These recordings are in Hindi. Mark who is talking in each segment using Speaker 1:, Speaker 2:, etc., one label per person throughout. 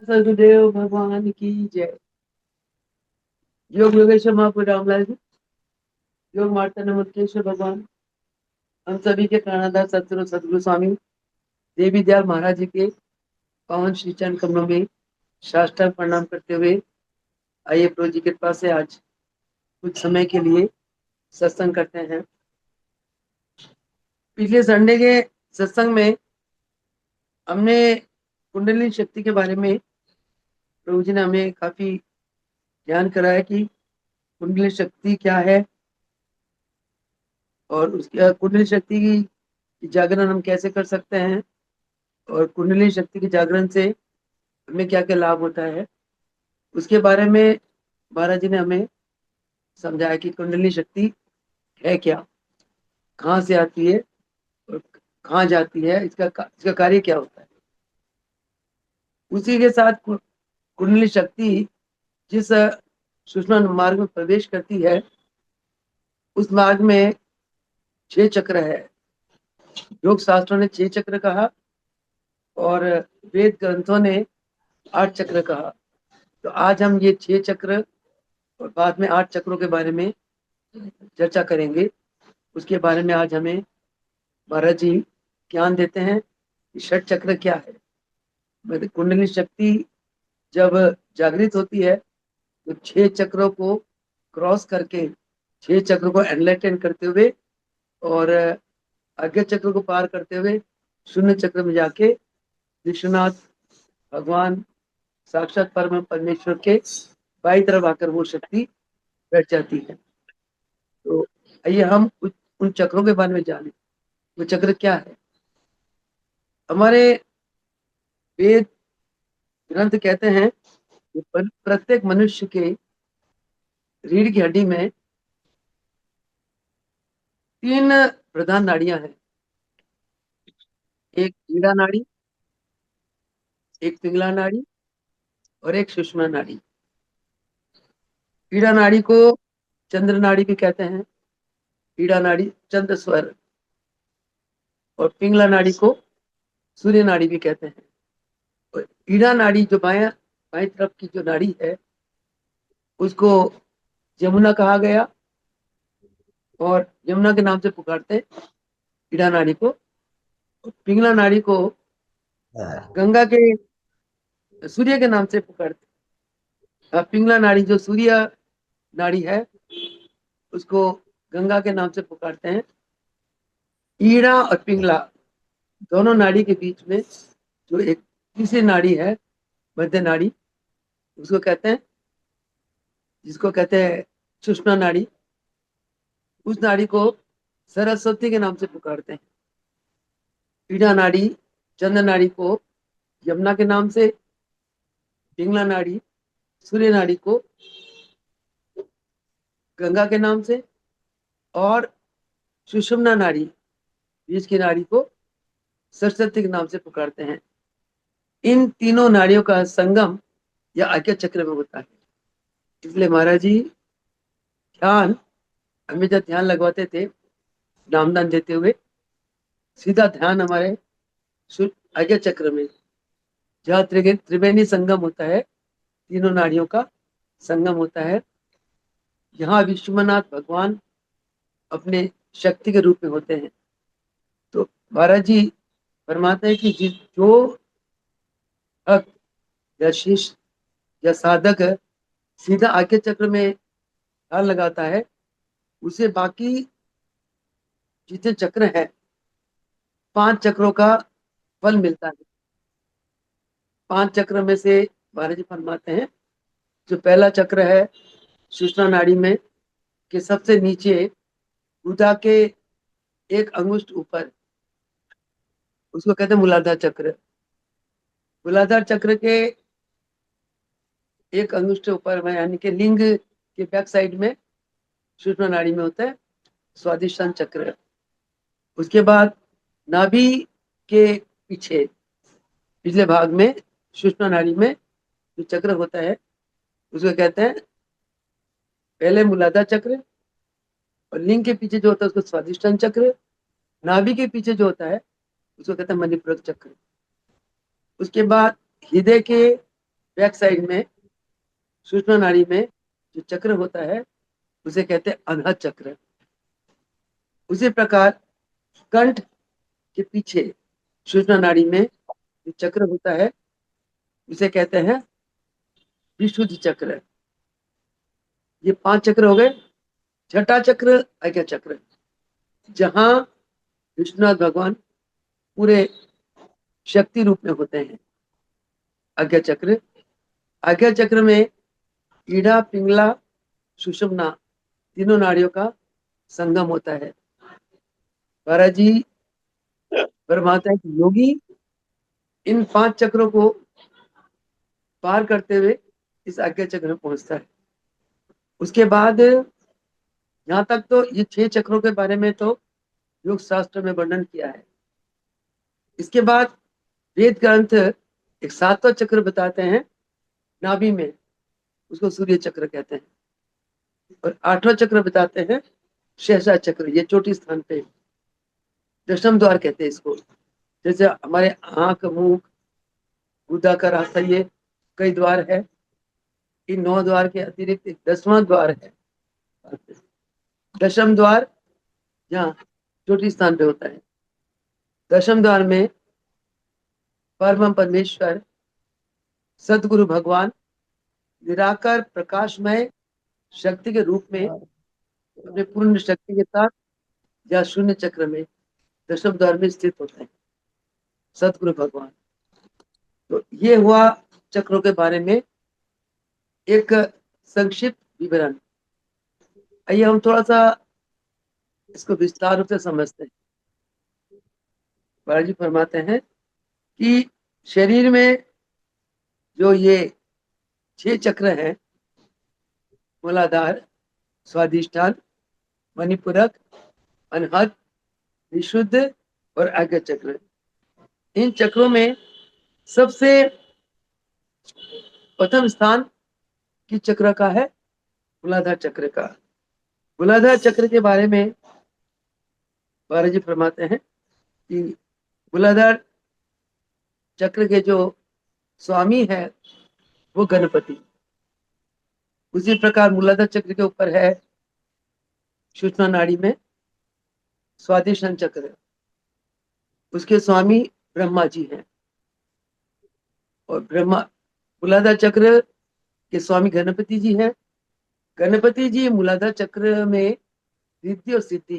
Speaker 1: सदगुरुदेव भगवान की जय। योग योगेश्वर महापुर रामलाल जी, योग मार्तंड मुक्तेश्वर भगवान, हम सभी के प्राणाधार सतगुरु सदगुरु स्वामी देवी दयाल महाराज जी के पावन श्री चरण कमलों में साष्टांग प्रणाम करते हुए आइए प्रभु जी की कृपा से आज कुछ समय के लिए सत्संग करते हैं। पिछले संडे के सत्संग में हमने कुंडलिनी शक्ति के बारे में प्रभु जी ने हमें काफी ज्ञान कराया कि कुंडलिनी शक्ति क्या है और उसकी कुंडलिनी शक्ति की जागरण हम कैसे कर सकते हैं और कुंडलिनी शक्ति के जागरण से हमें क्या क्या लाभ होता है, उसके बारे में महाराज जी ने हमें समझाया कि कुंडलिनी शक्ति है क्या, कहाँ से आती है और कहाँ जाती है, इसका कार्य क्या होता है। उसी के साथ कुंडलिनी शक्ति जिस सूक्ष्म मार्ग में प्रवेश करती है उस मार्ग में 6 चक्र है। योग शास्त्रों ने 6 चक्र कहा और वेद ग्रंथों ने 8 चक्र कहा। तो आज हम ये 6 चक्र और बाद में 8 चक्रों के बारे में चर्चा करेंगे। उसके बारे में आज हमें महाराज जी ज्ञान देते हैं कि 6 चक्र क्या है। मतलब कुंडलिनी शक्ति जब जागृत होती है तो 6 चक्रों को क्रॉस करके 6 चक्रों को एनलाइटन करते हुए और आज्ञा चक्र को पार करते हुए शून्य चक्र में जाके विश्वनाथ भगवान साक्षात परम परमेश्वर के बाई तरफ आकर वो शक्ति बैठ जाती है। तो आइए हम उन चक्रों के बारे में जानें। वो चक्र क्या है। हमारे वेद ग्रंथ कहते हैं कि प्रत्येक मनुष्य के रीढ़ की हड्डी में 3 प्रधान नाड़ियां हैं। एक ईड़ा नाड़ी, एक पिंगला नाड़ी और एक सुषुम्ना नाड़ी। ईड़ा नाड़ी को चंद्र नाड़ी भी कहते हैं। ईड़ा नाड़ी चंद्र स्वर और पिंगला नाड़ी को सूर्य नाड़ी भी कहते हैं। और ईड़ा नाड़ी जो बाएं तरफ की जो नाड़ी है उसको यमुना कहा गया और यमुना के नाम से पुकारते हैं ईड़ा नाड़ी को। पिंगला नाड़ी को गंगा के सूर्य के नाम से पुकारते हैं। पिंगला नाड़ी जो सूर्य नाड़ी है उसको गंगा के नाम से पुकारते हैं। ईड़ा और पिंगला दोनों नाड़ी के बीच में जो एक तीसरी नाड़ी है, मध्य नाड़ी, उसको कहते हैं, जिसको कहते हैं सुषुम्ना नाड़ी, उस नाड़ी को सरस्वती के नाम से पुकारते हैं। ईड़ा नाड़ी चंद्र नाड़ी को यमुना के नाम से, पिंगला नाड़ी सूर्य नाड़ी को गंगा के नाम से और सुषुम्ना नाड़ी बीच की नाड़ी को सरस्वती के नाम से पुकारते हैं। इन तीनों नाड़ियों का संगम या आज्ञा चक्र में होता है। इसलिए महाराज जी ध्यान हमेशा ध्यान लगवाते थे, नामदान देते हुए सीधा ध्यान हमारे आज्ञा चक्र में, जहाँ त्रिवेणी संगम होता है, तीनों नाड़ियों का संगम होता है। यहाँ विश्वनाथ भगवान अपने शक्ति के रूप में होते हैं। तो महाराज जी फरमाते हैं कि जो भक्त या शिष्य या साधक सीधा आज्ञा चक्र में ध्यान लगाता है उसे बाकी जितने चक्र हैं 5 चक्रों का फल मिलता है। 5 चक्र में से महाराज जी फरमाते हैं जो पहला चक्र है सुषुम्ना नाड़ी में के सबसे नीचे गुदा के 1 अंगुष्ठ ऊपर, उसको कहते हैं मूलाधार चक्र। मूलाधार चक्र के 1 अंगुष्ठ ऊपर में यानी कि लिंग के बैक साइड में सुषुम्ना नाड़ी में होता है स्वादिष्टान चक्र। उसके बाद नाभि के पीछे पिछले भाग में सुषुम्ना नाड़ी में जो चक्र होता है उसको कहते हैं पहले मूलाधार चक्र, और लिंग के पीछे जो होता है उसको स्वादिष्टान चक्र। नाभि के पीछे जो होता है उसको कहते हैं मणिपुरक चक्र। उसके बाद हृदय के बैक साइड में सूक्ष्म नाड़ी में जो चक्र होता है उसे कहते हैं अनाहत चक्र। उसी प्रकार कंठ के पीछे सूक्ष्म नाड़ी में जो चक्र होता है उसे कहते हैं विशुद्ध चक्र। ये 5 चक्र हो गए। छठा चक्र आज्ञा चक्र, जहां विष्णुनाथ भगवान पूरे शक्ति रूप में होते हैं। आज्ञा चक्र, आज्ञा चक्र में ईड़ा, पिंगला, सुषुम्ना तीनों नाड़ियों का संगम होता है। महाराज जी फरमाते हैं कि योगी इन 5 चक्रों को पार करते हुए इस आज्ञा चक्र में पहुंचता है। उसके बाद यहाँ तक तो ये 6 चक्रों के बारे में तो योग शास्त्र में वर्णन किया है। इसके बाद वेद ग्रंथ एक 7वां चक्र बताते हैं नाभि में, उसको सूर्य चक्र कहते हैं। और 8वां चक्र बताते हैं सहसा चक्र, ये चोटी स्थान पे दशम द्वार कहते हैं इसको। जैसे हमारे आंख, मुंह, गुदा का रास्ता, ये कई द्वार है। इन 9 द्वार के अतिरिक्त एक 10वां द्वार है, दशम द्वार, जहाँ चोटी स्थान पे होता है। दशम द्वार में परम परमेश्वर सदगुरु भगवान निराकार प्रकाशमय शक्ति के रूप में अपने पूर्ण शक्ति के साथ या शून्य चक्र में दशम द्वार में स्थित होते हैं सदगुरु भगवान। तो ये हुआ चक्रों के बारे में एक संक्षिप्त विवरण। आइए हम थोड़ा सा इसको विस्तार रूप से समझते हैं। महाराज जी फरमाते हैं कि शरीर में जो ये 6 चक्र हैं, मूलाधार, स्वादिष्ठान, मणिपुरक, अनहद, विशुद्ध और आज्ञा चक्र, इन चक्रों में सबसे प्रथम स्थान किस चक्र का है? मूलाधार चक्र का। मूलाधार चक्र के बारे में महाराज जी फरमाते हैं कि मूलाधार चक्र के जो स्वामी है वो गणपति। उसी प्रकार मूलाधार चक्र के ऊपर है सूक्ष्म नाड़ी में स्वादिष्ठान चक्र, उसके स्वामी ब्रह्मा जी हैं। और ब्रह्मा मूलाधार चक्र के स्वामी गणपति जी हैं। गणपति जी मूलाधार चक्र में रिद्धि और सिद्धि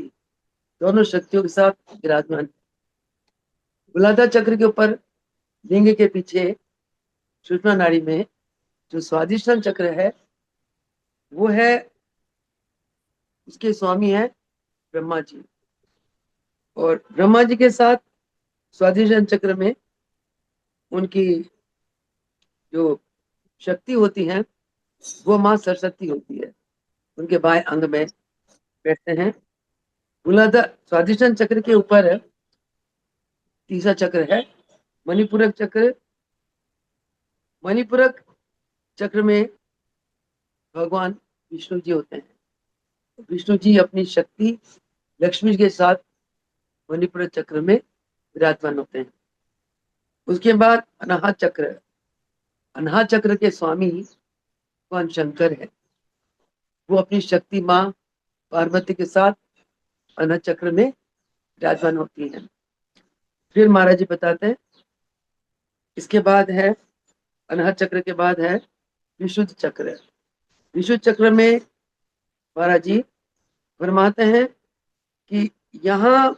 Speaker 1: दोनों शक्तियों के साथ विराजमान। मूलाधार चक्र के ऊपर लिंग के पीछे सूक्ष्म नाड़ी में जो स्वादिष्ठान चक्र है वो है, उसके स्वामी है ब्रह्मा जी। और ब्रह्मा जी के साथ स्वादिष्ठान चक्र में उनकी जो शक्ति होती है वो माँ सरस्वती होती है, उनके बाएं अंग में बैठते हैं। मूलाधार स्वादिष्ठान चक्र के ऊपर तीसरा चक्र है मणिपुरक चक्र। मणिपुरक चक्र में भगवान विष्णु जी होते हैं। विष्णु जी अपनी शक्ति लक्ष्मी के साथ मणिपुरक चक्र में विराजमान होते हैं। उसके बाद अनाहत चक्र, अनाहत चक्र के स्वामी भगवान शंकर है। वो अपनी शक्ति माँ पार्वती के साथ अनाहत चक्र में विराजमान होती है। फिर महाराज जी बताते हैं इसके बाद है अनाहत चक्र के बाद है विशुद्ध चक्र। विशुद्ध चक्र में महाराज जी फरमाते हैं कि यहाँ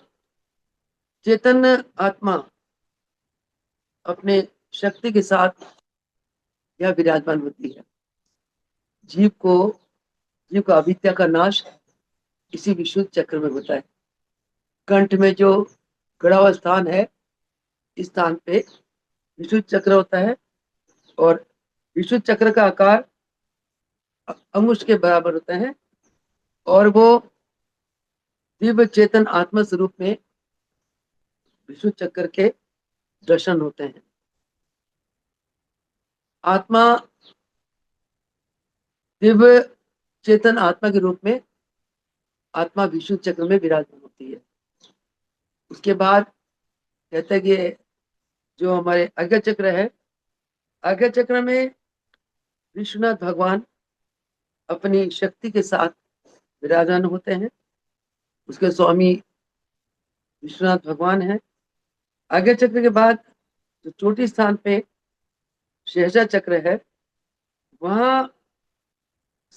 Speaker 1: चेतन आत्मा अपने शक्ति के साथ यह विराजमान होती है। जीव का अविद्या का नाश इसी विशुद्ध चक्र में होता है। कंठ में जो गड़ा हुआ स्थान है, इस स्थान पे विशुद्ध चक्र होता है। और विशुद्ध चक्र का आकार अंगुष्ठ के बराबर होता है और वो दिव्य चेतन आत्मा स्वरूप में विशुद्ध चक्र के दर्शन होते हैं। आत्मा दिव्य चेतन आत्मा के रूप में आत्मा विशुद्ध चक्र में विराजमान होती है। उसके बाद कहते हैं कि जो हमारे आज्ञा चक्र है, आज्ञा चक्र में विश्वनाथ भगवान अपनी शक्ति के साथ विराजमान होते हैं। उसके स्वामी विश्वनाथ भगवान है। आगे चक्र के बाद जो चोटी स्थान पे शेषा चक्र है, वहां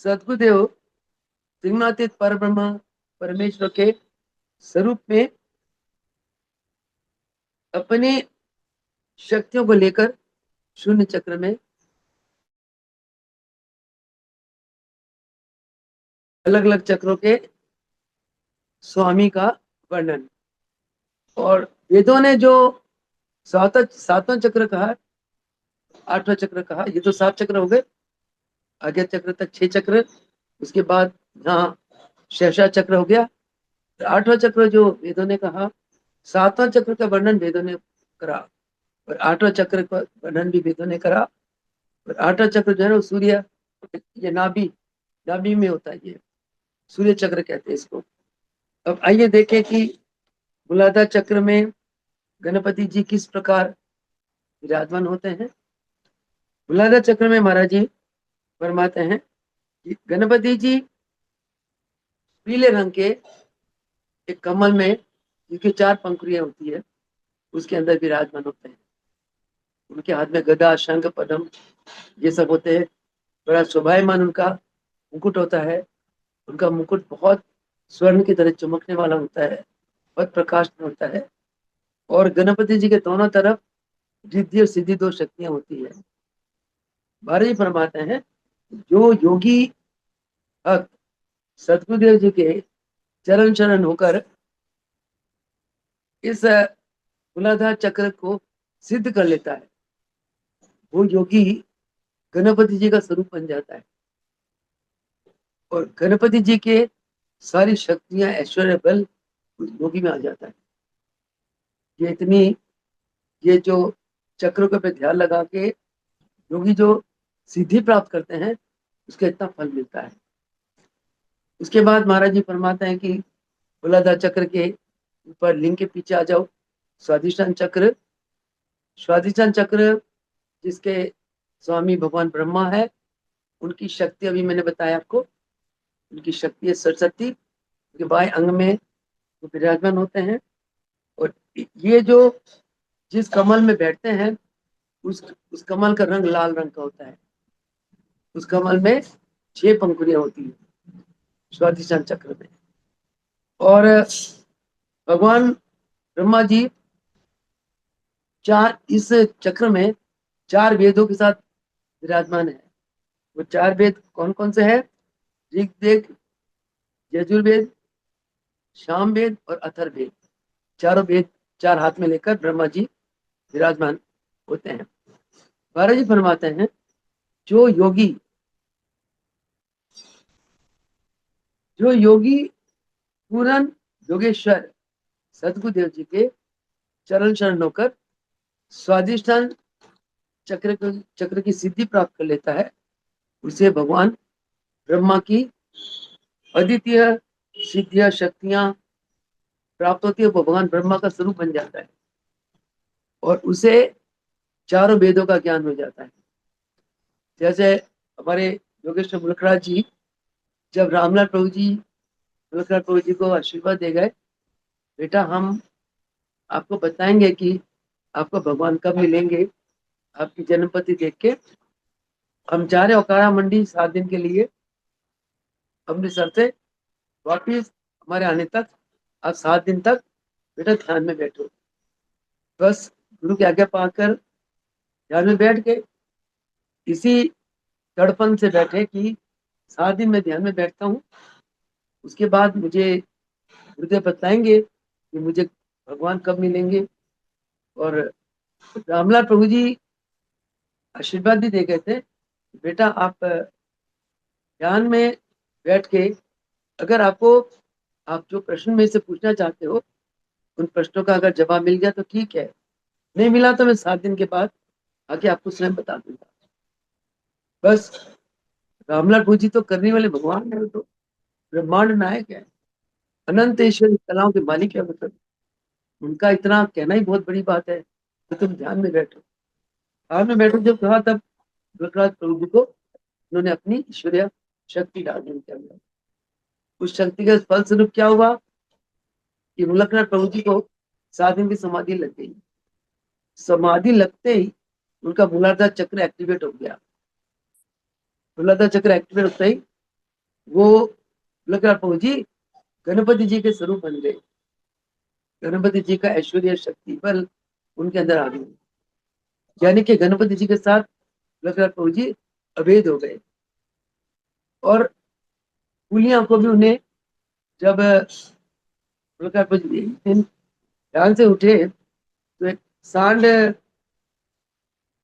Speaker 1: सद्गुरुदेव त्रिगुणातीत परब्रह्म परमेश्वर के स्वरूप में अपनी शक्तियों को लेकर शून्य चक्र में अलग अलग चक्रों के स्वामी का वर्णन। और वेदों ने जो सातवां चक्र कहा, आठवां चक्र कहा, ये तो 7 चक्र हो गए। आगे चक्र तक 6 चक्र, उसके बाद यहाँ शेषा चक्र हो गया। 8वां चक्र जो वेदों ने कहा, 7वां चक्र का वर्णन वेदों ने करा और 8वां चक्र का वर्णन भी वेदों ने करा। और 8वां चक्र जो है ना, सूर्य, ये नाभि नाभि में होता है, ये सूर्य चक्र कहते हैं इसको। अब आइए देखें कि मूलाधार चक्र में गणपति जी किस प्रकार विराजमान होते हैं। मूलाधार चक्र में महाराज जी फरमाते हैं कि गणपति जी पीले रंग के एक कमल में, जिसकी 4 पंखुड़ियां होती है, उसके अंदर विराजमान होते हैं। उनके हाथ में गदा, शंख, पद्म ये सब होते हैं। बड़ा शोभायमान उनका मुकुट होता है। उनका मुकुट बहुत स्वर्ण की तरह चमकने वाला होता है, बहुत प्रकाश में होता है। और गणपति जी के दोनों तरफ रिद्धि और सिद्धि 2 शक्तियां होती है। महाराज जी फरमाते हैं, जो योगी भक्त सतगुरुदेव जी के चरण शरण होकर इस मूलाधार चक्र को सिद्ध कर लेता है, वो योगी गणपति जी का स्वरूप बन जाता है। और गणपति जी के सारी शक्तियां, ऐश्वर्य, बल उस योगी में आ जाता है। ये इतनी, ये जो चक्रों के पे ध्यान लगा के योगी जो सिद्धि प्राप्त करते हैं, उसका इतना फल मिलता है। उसके बाद महाराज जी फरमाते हैं कि मूलाधार चक्र के ऊपर लिंग के पीछे आ जाओ, स्वाधिष्ठान चक्र। स्वाधिष्ठान चक्र जिसके स्वामी भगवान ब्रह्मा है, उनकी शक्ति अभी मैंने बताया आपको, उनकी शक्ति है सरस्वती। उनके बाएं अंग में वो विराजमान होते हैं। और ये जो जिस कमल में बैठते हैं, उस कमल का रंग लाल रंग का होता है। उस कमल में 6 पंखुड़ियां होती है स्वाधिष्ठान चक्र में। और भगवान ब्रह्मा जी इस चक्र में 4 वेदों के साथ विराजमान है। वो 4 वेद कौन कौन से हैं? ऋग्वेद, यजुर्वेद, सामवेद और अथर्ववेद। चारों वेद 4 हाथ में लेकर ब्रह्मा जी विराजमान होते हैं। महाराज जी फरमाते हैं, जो योगी पूर्ण योगेश्वर सदगुरुदेव जी के चरण शरण होकर स्वाधिष्ठान चक्र की सिद्धि प्राप्त कर लेता है, उसे भगवान ब्रह्मा की अद्वितीय सिद्धियां, शक्तियां प्राप्त होती है। भगवान ब्रह्मा का स्वरूप बन जाता है और उसे चारों वेदों का ज्ञान हो जाता है। जैसे हमारे योगेश्वर मुलकराज जी, जब रामलाल प्रभु जी मुलकराज प्रभु जी को आशीर्वाद दे गए, बेटा हम आपको बताएंगे कि आपको भगवान कब मिलेंगे, आपकी जन्मपति देख के हम जा रहे ओकारा मंडी 7 दिन के लिए, अमृतसर से वापिस हमारे आने तक आप 7 दिन तक बेटा ध्यान में बैठो। बस गुरु की आज्ञा पाकर ध्यान में बैठ के इसी तड़पन से बैठे कि 7 दिन में ध्यान में बैठता हूँ, उसके बाद मुझे गुरुदेव बताएंगे कि मुझे भगवान कब मिलेंगे। और रामलाल प्रभु जी आशीर्वाद भी दे गए थे, बेटा आप ध्यान में बैठ के अगर आपको, आप जो प्रश्न में से पूछना चाहते हो, उन प्रश्नों का अगर जवाब मिल गया तो ठीक है, नहीं मिला तो मैं 7 दिन के बाद आके आपको स्वयं बता दूंगा। बस रामलाल प्रभु जी तो करने वाले भगवान है, वो तो ब्रह्मांड नायक है, अनंत ईश्वर कलाओं के मालिक है। मतलब उनका इतना कहना ही बहुत बड़ी बात है कि तुम ध्यान में बैठो। ध्यान में बैठो जब कहा, तब प्रहलाद प्रभु जी को उन्होंने अपनी ईश्वरीय शक्ति डाली उनके अंदर। उस शक्ति का फलस्वरूप क्या हुआ कि मुलकनाथ प्रभु जी को 7 दिन की समाधि लग गई। समाधि लगते ही उनका मूलाधार चक्र एक्टिवेट हो गया। मूलाधार चक्र एक्टिवेट होते ही वो मुलकनाथ प्रभु जी गणपति जी के स्वरूप बन गए। गणपति जी का ऐश्वर्य शक्ति बल उनके अंदर आ गई, यानी कि गणपति जी के साथ मुलकनाथ प्रभु जी अभेद हो गए। और खुली आंखों भी उन्हें जब मुलकनाथ प्रभु जी एक दिन ध्यान से उठे तो एक सांड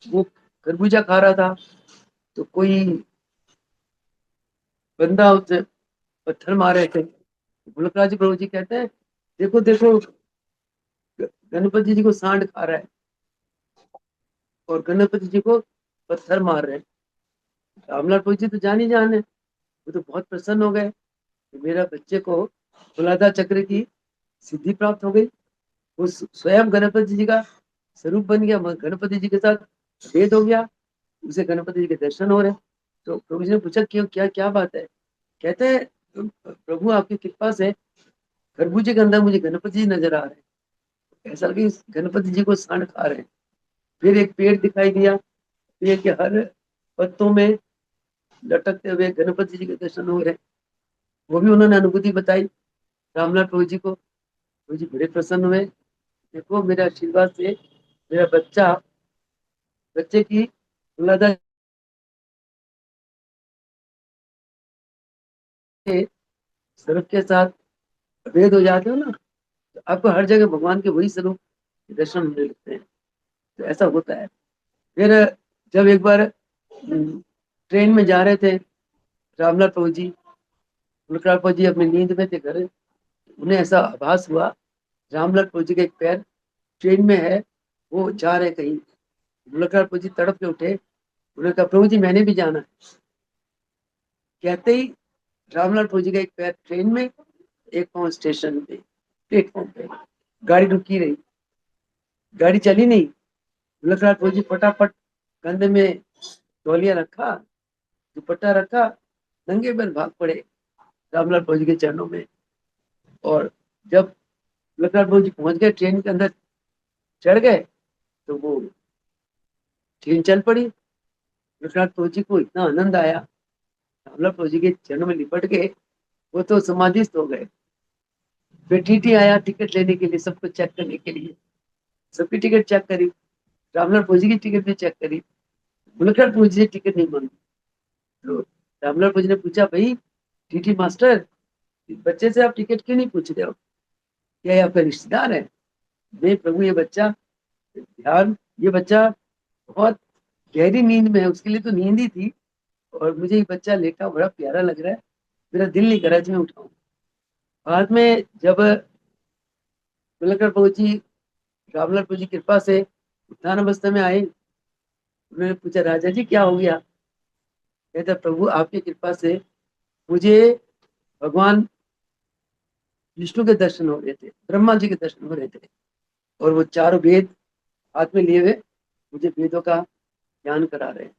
Speaker 1: वो खरबूजा खा रहा था, तो कोई बंदा उसे पत्थर मार रहे थे। मुलकनाथ जी प्रभु जी कहते हैं देखो देखो गणपति जी को सांड खा रहा है और गणपति जी को पत्थर मार रहे हैं। रामलाल प्रभु जी तो जान ही जान है, वो तो बहुत प्रसन्न हो गए कि मेरा बच्चे को मूलाधार चक्र की सिद्धि प्राप्त हो गई। वो स्वयं गणपति जी का स्वरूप बन गया, गणपति जी के साथ भेद हो गया, उसे गणपति जी के दर्शन हो रहे। तो प्रभु जी ने पूछा क्यों, क्या क्या बात है? कहते हैं प्रभु आपकी कृपा से खरबूजे के अंदर मुझे गणपति जी नजर आ रहे हैं, ऐसा लगे गणपति जी को सांड खा रहे हैं। फिर एक पेड़ दिखाई दिया, पेड़ के हर पत्तों में लटकते हुए गणपति जी के दर्शन हो रहे। वो भी उन्होंने अनुभूति बताई रामलाल प्रभु जी को। प्रभु जी बड़े प्रसन्न हुए, देखो मेरे आशीर्वाद से मेरा बच्चे की मूलाधार के स्वरूप के साथ भेद हो जाते हो ना, तो आपको हर जगह भगवान के वही स्वरूप के दर्शन होने लगते हैं। तो ऐसा होता है। फिर जब एक बार ट्रेन में जा रहे थे रामलाल प्रभु जी, मुलकनाथ प्रभु जी अपनी नींद में थे घर, उन्हें ऐसा आभास हुआ रामलाल प्रभु जी का एक पैर ट्रेन में है, वो जा रहे कहीं। मुलकनाथ प्रभु जी तड़प के उठे, उन्होंने कहा प्रभु जी मैंने भी जाना है। कहते ही रामलाल प्रभु जी का एक पैर ट्रेन में, एक पाँव स्टेशन पे प्लेटफॉर्म पे। गाड़ी रुकी रही, गाड़ी चली नहीं। मुलकनाथ प्रभु जी फटाफट कंधे में तौलिया रखा, दुपट्टा रखा, नंगे पैर भाग पड़े रामलाल प्रभु जी के चरणों में। और जब मुलकनाथ प्रभु जी पहुंच गए, ट्रेन के अंदर चढ़ गए, तो वो ट्रेन चल पड़ी। मुलकनाथ प्रभु जी को इतना आनंद आया, रामलाल प्रभु जी के चरणों में लिपट गए, वो तो समाधिस्थ हो गए। फिर टीटी आया टिकट लेने के लिए, सबको चेक करने के लिए, सबकी टिकट चेक करी, रामलाल प्रभु जी की टिकट भी चेक करी। मुलकनाथ प्रभु जी से टिकट नहीं मांगी। तो रामलाल प्रभु जी ने पूछा भाई टीटी मास्टर, बच्चे से आप टिकट क्यों नहीं पूछ रहे हो, क्या ये आपका रिश्तेदार है? नहीं प्रभु, ये बच्चा ध्यान, ये बच्चा बहुत गहरी नींद में है, उसके लिए तो नींद ही थी, और मुझे ये बच्चा लेटा बड़ा प्यारा लग रहा है, मेरा दिल नहीं कर रहा मैं उठाऊं। बाद में जब मुलकनाथ प्रभु जी रामलाल प्रभु जी की कृपा से उत्थान अवस्था में आए, उन्होंने पूछा राजा जी क्या हो गया? कहता प्रभु आपकी कृपा से मुझे भगवान विष्णु के दर्शन हो रहे थे, ब्रह्मा जी के दर्शन हो रहे थे, और वो चारों वेद हाथ में लिए हुए मुझे वेदों का ज्ञान करा रहे हैं।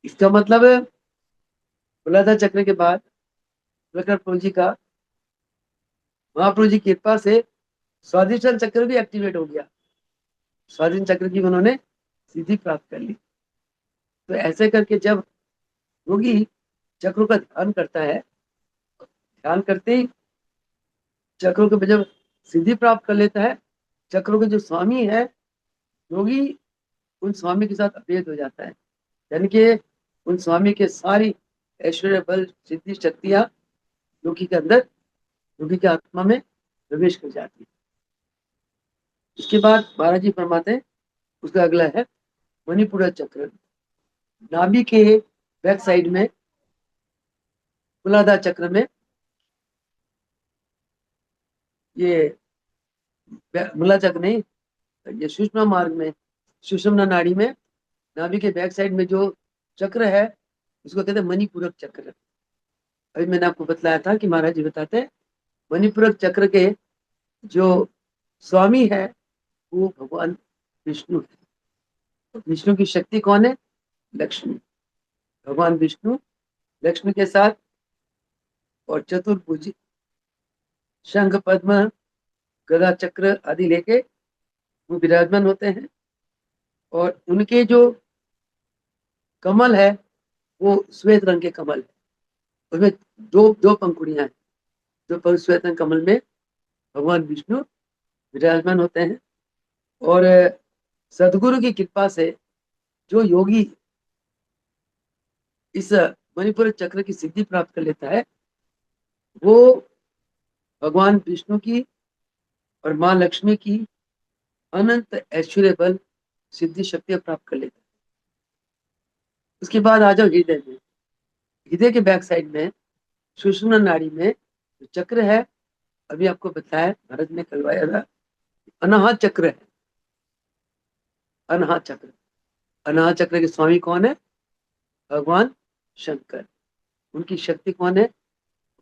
Speaker 1: इसका मतलब मूलाधार चक्र के बाद मुलकनाथ प्रभु जी का महाप्रभु जी की कृपा से स्वादिष्ठान चक्र भी एक्टिवेट हो गया। स्वाधीन चक्र की उन्होंने सिद्धि प्राप्त कर ली। तो ऐसे करके जब योगी चक्रों का ध्यान करता है, ध्यान करते ही चक्रों के जब सिद्धि प्राप्त कर लेता है, चक्रों के जो स्वामी है योगी, उन स्वामी के साथ अभेद हो जाता है, यानी कि उन स्वामी के सारी ऐश्वर्य बल सिद्धि शक्तियां योगी के अंदर, योगी की आत्मा में प्रवेश कर जाती है। इसके बाद महाराज जी फरमाते हैं उसका अगला है मणिपुर चक्र। नाभि के बैक साइड में मूलाधार चक्र में, ये मूला चक्र नहीं, ये सुषमा मार्ग में, सुषमना नाड़ी में नाभि के बैक साइड में जो चक्र है उसको कहते हैं मणिपूरक चक्र। अभी मैंने आपको बतलाया था कि महाराज जी बताते हैं मणिपूरक चक्र के जो स्वामी है वो भगवान विष्णु है। विष्णु की शक्ति कौन है? लक्ष्मी। भगवान विष्णु लक्ष्मी के साथ और चतुर्भुज शंख पद्म गदा चक्र आदि लेके वो विराजमान होते हैं। और उनके जो कमल है वो श्वेत रंग के कमल है। उसमें दो दो पंखुड़ियां हैं। जो श्वेत रंग कमल में भगवान विष्णु विराजमान होते हैं। और सदगुरु की कृपा से जो योगी इस मणिपुर चक्र की सिद्धि प्राप्त कर लेता है वो भगवान विष्णु की और माँ लक्ष्मी की अनंत ऐश्वर्य बल सिद्धि शक्तियां प्राप्त कर लेता है। उसके बाद आ जाओ हृदय में। हृदय के बैक साइड में सुषुम्ना नाड़ी में जो चक्र है, अभी आपको बताया भरत ने करवाया था, अनाहत चक्र है। अनाहत चक्र, अनाहत चक्र के स्वामी कौन है? भगवान शंकर। उनकी शक्ति कौन है?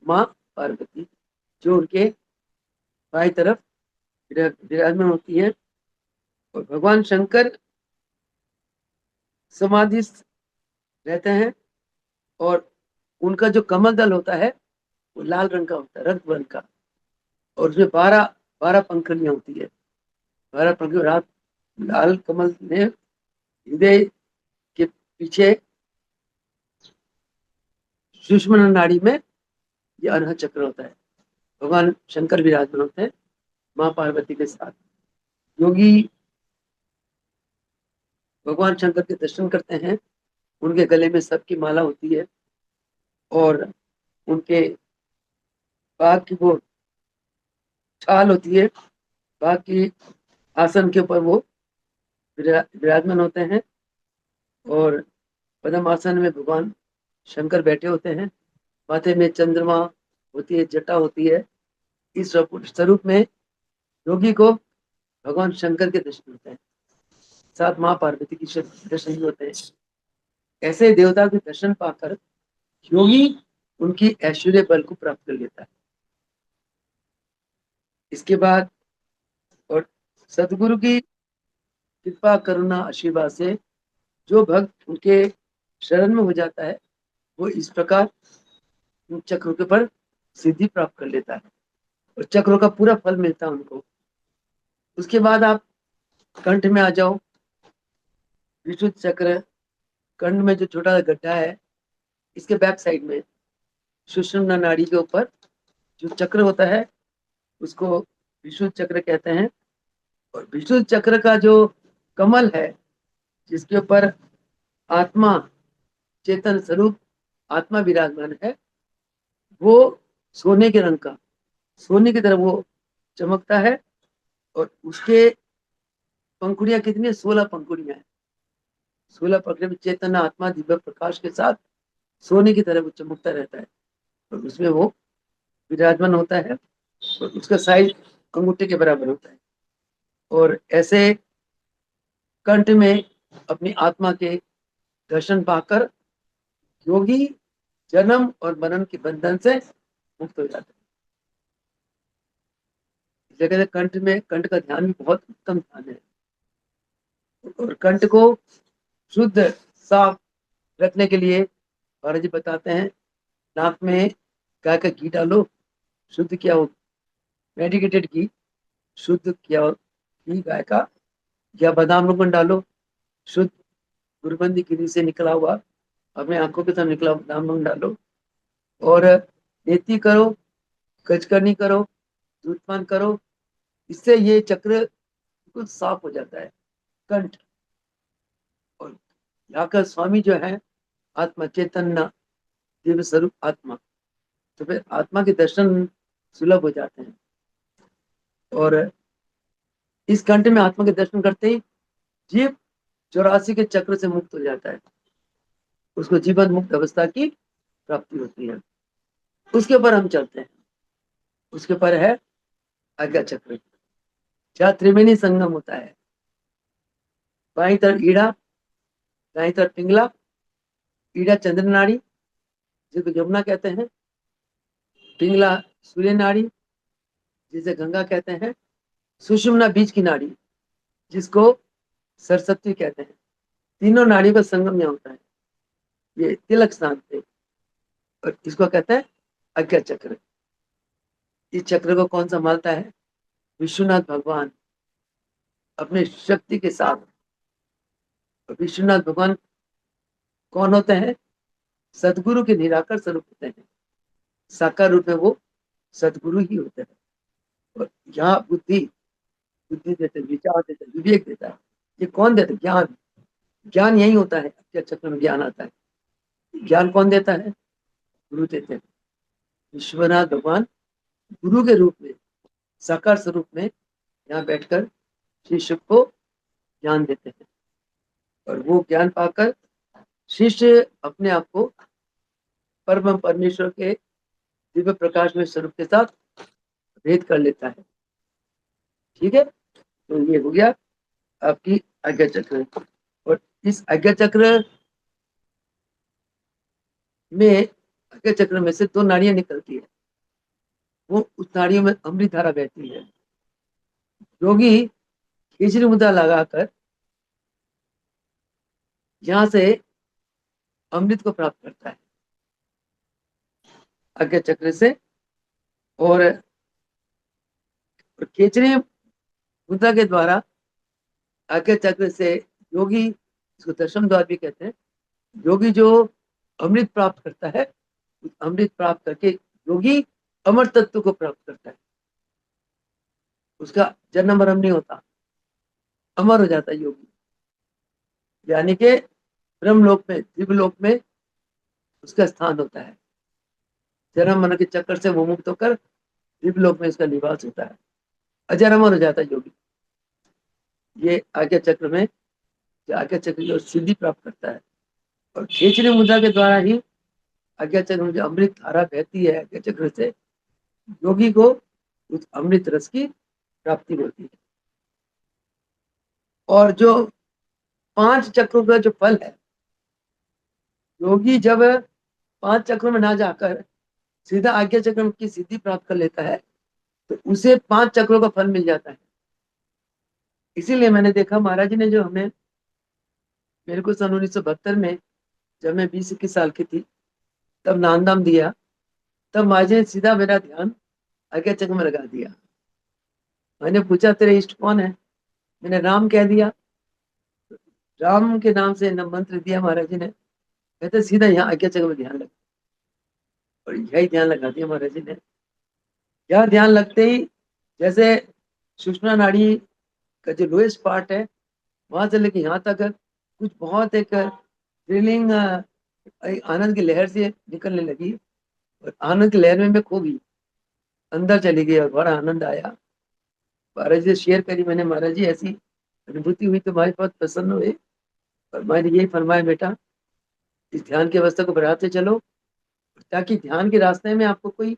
Speaker 1: माँ पार्वती, जो उनके बाई तरफ विराजमान होती है। और भगवान शंकर समाधि रहते हैं। और उनका जो कमल दल होता है वो लाल रंग का होता है, रक्त वर्ण का। और उसमें 12 पंखुड़ियां होती है। 12 पंखुड़ियां। रात लाल कमल ने हृदय के पीछे सुषुम्ना नाड़ी में ये अनाहत चक्र होता है। भगवान शंकर विराजमान होते हैं माँ पार्वती के साथ। योगी भगवान शंकर के दर्शन करते हैं। उनके गले में सबकी माला होती है और उनके बाघ की वो छाल होती है, बाघ की आसन के ऊपर वो विराजमान होते हैं। और पद्म आसन में भगवान शंकर बैठे होते हैं। माथे में चंद्रमा होती है, जटा होती है। इस स्वरूप में योगी को भगवान शंकर के दर्शन होते हैं, साथ माँ पार्वती की दर्शन भी होते हैं। ऐसे देवता के दर्शन पाकर योगी उनकी ऐश्वर्य बल को प्राप्त कर लेता है। इसके बाद और सदगुरु की कृपा करुणा आशीर्वाद से जो भक्त उनके शरण में हो जाता है वो इस प्रकार उन चक्रों के पर सिद्धि प्राप्त कर लेता है और चक्रों का पूरा फल मिलता है उनको। उसके बाद आप कंठ में आ जाओ। विशुद्ध चक्र कंठ में जो छोटा सा गड्ढा है, इसके बैक साइड में सुषुम्ना नाड़ी के ऊपर जो चक्र होता है उसको विशुद्ध चक्र कहते हैं। और विशुद्ध चक्र का जो कमल है जिसके ऊपर आत्मा चेतन स्वरूप आत्मा विराजमान है, वो सोने के रंग का, सोने की तरह वो चमकता है। और उसके पंखुड़ियां कितनी है? 16 पंखुड़ियां हैं। 16 पंखुड़ियों में चेतन आत्मा दिव्य प्रकाश के साथ सोने की तरह वो चमकता रहता है और उसमें वो विराजमान होता है। और उसका साइज अंगूठे के बराबर होता है। और ऐसे कंठ में अपनी आत्मा के दर्शन पाकर योगी जन्म और मरण के बंधन से मुक्त हो जाता है। इस जगह कंठ में, कंठ का ध्यान भी बहुत उत्तम ध्यान है। और कंठ को शुद्ध साफ रखने के लिए महाराज जी बताते हैं, नाक में गाय का घी डालो, शुद्ध किया हो मेडिकेटेड घी, शुद्ध किया हो घी गाय का, या बादाम रोगन डालो, शुद्ध गुरबंदी गिरी से निकला हुआ, अपने आंखों के सामने निकला बादाम रोगन डालो। और नेति करो, गजकरनी करो, दूधपान करो। इससे ये चक्र बिल्कुल साफ हो जाता है, कंठ। और यहाँ का स्वामी जो है आत्मा चैतन्य दिव्य स्वरूप आत्मा, तो फिर आत्मा के दर्शन सुलभ हो जाते हैं। और इस कंठ में आत्मा के दर्शन करते ही जीव 84 के चक्र से मुक्त हो जाता है, उसको जीवन मुक्त अवस्था की प्राप्ति होती है। उसके ऊपर हम चलते हैं। उसके ऊपर है आज्ञा चक्र, जहाँ त्रिवेणी संगम होता है। बाई तरफ ईड़ा, दाई तरफ पिंगला। ईड़ा चंद्र नाड़ी जिसको यमुना कहते हैं, पिंगला सूर्य नाड़ी जिसे गंगा कहते हैं, सुषुम्ना बीच की नाड़ी जिसको सरस्वती कहते हैं। तीनों नाड़ियों का संगम यहाँ होता है। ये तिलक स्थान पे, और इसको कहते हैं आज्ञा चक्र। इस चक्र को कौन संभालता है? विश्वनाथ भगवान अपने शक्ति के साथ। विश्वनाथ भगवान कौन होते हैं? सदगुरु के निराकार स्वरूप होते हैं। साकार रूप में वो सदगुरु ही होते हैं। और यहाँ बुद्धि बुद्धि देते, विचार देते, विवेक देता है। ये कौन देता है? ज्ञान। ज्ञान यही होता है, आज्ञा चक्र में ज्ञान आता है। ज्ञान कौन देता है? गुरु देते हैं। विश्वनाथ भगवान गुरु के रूप में, साकार स्वरूप में यहाँ बैठकर शिष्य को ज्ञान देते हैं। और वो ज्ञान पाकर शिष्य अपने आप को परम परमेश्वर के दिव्य प्रकाश में स्वरूप के साथ भेद कर लेता है। ठीक है, तो ये हो गया आपकी आज्ञा चक्र। और इस आज्ञा चक्र में, आज्ञा चक्र में से दो नाड़ियां निकलती है। वो उस नाड़ियों में अमृत धारा बहती है। योगी खिचड़ी मुद्दा लगाकर यहाँ से अमृत को प्राप्त करता है आज्ञा चक्र से। और खिचड़ी मुद्रा के द्वारा आज्ञा चक्र से योगी, इसको दशम द्वार भी कहते हैं, योगी जो अमृत प्राप्त करता है, अमृत प्राप्त करके योगी अमर तत्व को प्राप्त करता है। उसका जन्म मरण नहीं होता, अमर हो जाता है योगी। यानी कि ब्रह्मलोक में, दिव्यलोक में उसका स्थान होता है। जन्म मरण के चक्कर से वो मुक्त होकर दिव्यलोक में उसका निवास होता है, अजर अमर हो जाता है योगी। ये आज्ञा चक्र में, आज्ञा चक्र की सिद्धि प्राप्त करता है। और खींचने मुद्रा के द्वारा ही आज्ञा चक्र में जो अमृत धारा बहती है आज्ञा चक्र से, योगी को उस अमृत रस की प्राप्ति होती है। और जो 5 चक्रों का जो फल है, योगी जब 5 चक्रों में ना जाकर सीधा आज्ञा चक्र की सिद्धि प्राप्त कर लेता है, तो उसे 5 चक्रों का फल मिल जाता है। इसीलिए मैंने देखा महाराज जी ने जो हमें, मेरे को सन 1972 में, जब मैं 20-21 साल की थी, तब नामदान दिया, तब महाराज जी ने सीधा मेरा ध्यान आज्ञा चक्र में लगा दिया। मैंने पूछा तेरे इष्ट कौन है? मैंने राम कह दिया। राम के नाम से न मंत्र दिया महाराज जी ने, कहते सीधा यहाँ आज्ञा चक्र में ध्यान लगा। और यही ध्यान लगा दिया महाराज जी ने। यह ध्यान लगते ही, जैसे सुषुम्ना नाड़ी का जो लोएस्ट पार्ट है, वहां से लेके यहाँ तक कुछ बहुत एक थ्रिलिंग, आनंद की लहर से निकलने लगी। और आनंद की लहर में मैं खो गई, अंदर चली गई और बड़ा आनंद आया। महाराज जी से शेयर करी मैंने, महाराज जी ऐसी अनुभूति हुई तो हमारे पास प्रसन्न हुए। और मैंने यही फरमाया, बेटा इस ध्यान की अवस्था को बढ़ाते चलो, ताकि ध्यान के रास्ते में आपको कोई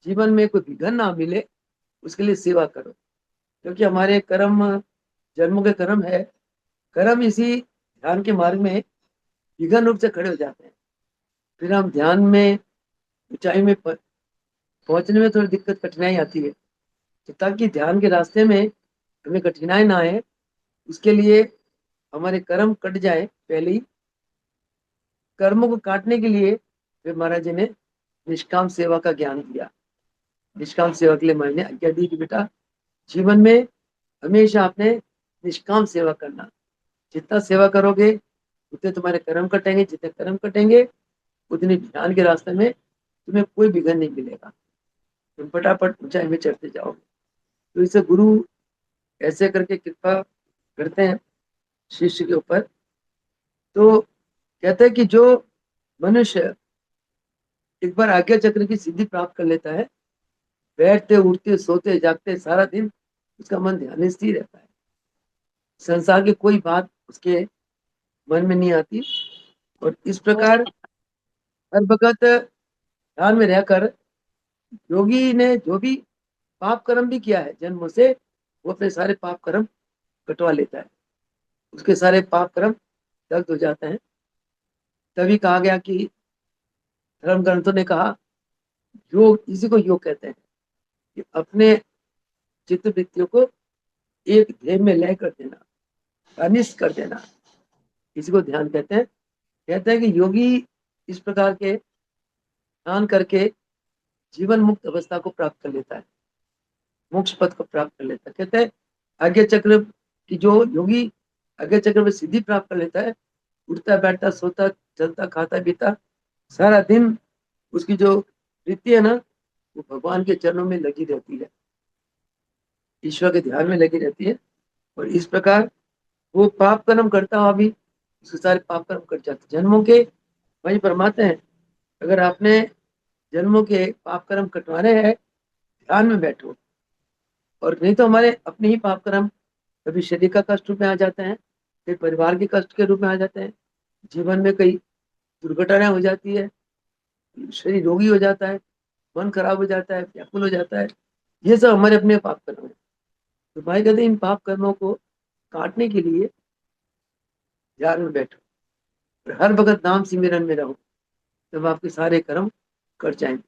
Speaker 1: जीवन में कोई विघन ना मिले, उसके लिए सेवा करो। क्योंकि हमारे कर्म, जन्मों के कर्म है, कर्म इसी ध्यान के मार्ग में विघन रूप से खड़े हो जाते हैं। फिर हम ध्यान में ऊंचाई में पहुंचने में थोड़ी दिक्कत, कठिनाई आती है। तो ताकि ध्यान के रास्ते में हमें कठिनाई ना आए, उसके लिए हमारे कर्म कट जाए पहले ही, कर्मों को काटने के लिए फिर महाराज जी ने निष्काम सेवा का ज्ञान दिया। निष्काम सेवा के लिए मैंने आज्ञा दी कि बेटा जीवन में हमेशा आपने निष्काम सेवा करना। जितना सेवा करोगे उतने तुम्हारे कर्म कटेंगे, जितने कर्म कटेंगे उतनी ध्यान के रास्ते में तुम्हें कोई विघन नहीं मिलेगा, तुम फटाफट ऊंचाई में चढ़ते जाओगे। तो इसे गुरु ऐसे करके कृपा करते हैं शिष्य के ऊपर। तो कहते हैं कि जो मनुष्य एक बार आज्ञा चक्र की सिद्धि प्राप्त कर लेता है, बैठते उठते सोते जागते सारा दिन उसका मन ध्यान में स्थिर रहता है। संसार की कोई बात उसके मन में नहीं आती। और इस प्रकार हर वक्त ध्यान में रहकर योगी ने जो भी पाप कर्म भी किया है जन्मों से, वो अपने सारे पाप कर्म कटवा लेता है। उसके सारे पाप कर्म दग्ध हो जाते हैं। तभी कहा गया कि धर्म ग्रंथों ने कहा, योग, इसी को योग कहते हैं, कि अपने चित्त वृत्तियों को एक ध्येय में लय कर देना, अनिष्ट कर देना, इसी को ध्यान कहते हैं। कहते हैं कि योगी इस प्रकार के स्नान करके जीवन मुक्त अवस्था को प्राप्त कर लेता है, मोक्ष पद को प्राप्त कर लेता है। कहते हैं आज्ञा चक्र की जो योगी आज्ञा चक्र में सिद्धि प्राप्त कर लेता है, उठता बैठता सोता चलता खाता पीता सारा दिन उसकी जो वृत्ति है ना, वो भगवान के चरणों में लगी रहती है, ईश्वर के ध्यान में लगी रहती है। और इस प्रकार वो पाप कर्म करता हुआ भी उसके सारे पाप कर्म कट जाते। जन्मों के वही परमात्मा है, अगर आपने जन्मों के पाप कर्म कटवाने हैं, ध्यान में बैठो। और नहीं तो हमारे अपने ही पाप कर्म कभी शरीर का कष्ट रूप में आ जाते हैं, कभी परिवार के कष्ट के रूप में आ जाते हैं, जीवन में कई दुर्घटनाएं हो जाती है, शरीर रोगी हो जाता है, मन खराब हो जाता है, व्याकुल हो जाता है। ये सब हमारे अपने पाप कर्म है। तो भाई कहते हैं इन पाप कर्मों को काटने के लिए ध्यान में बैठो और हर वक्त नाम सिमरन में रहो, तब आपके सारे कर्म कट जाएंगे।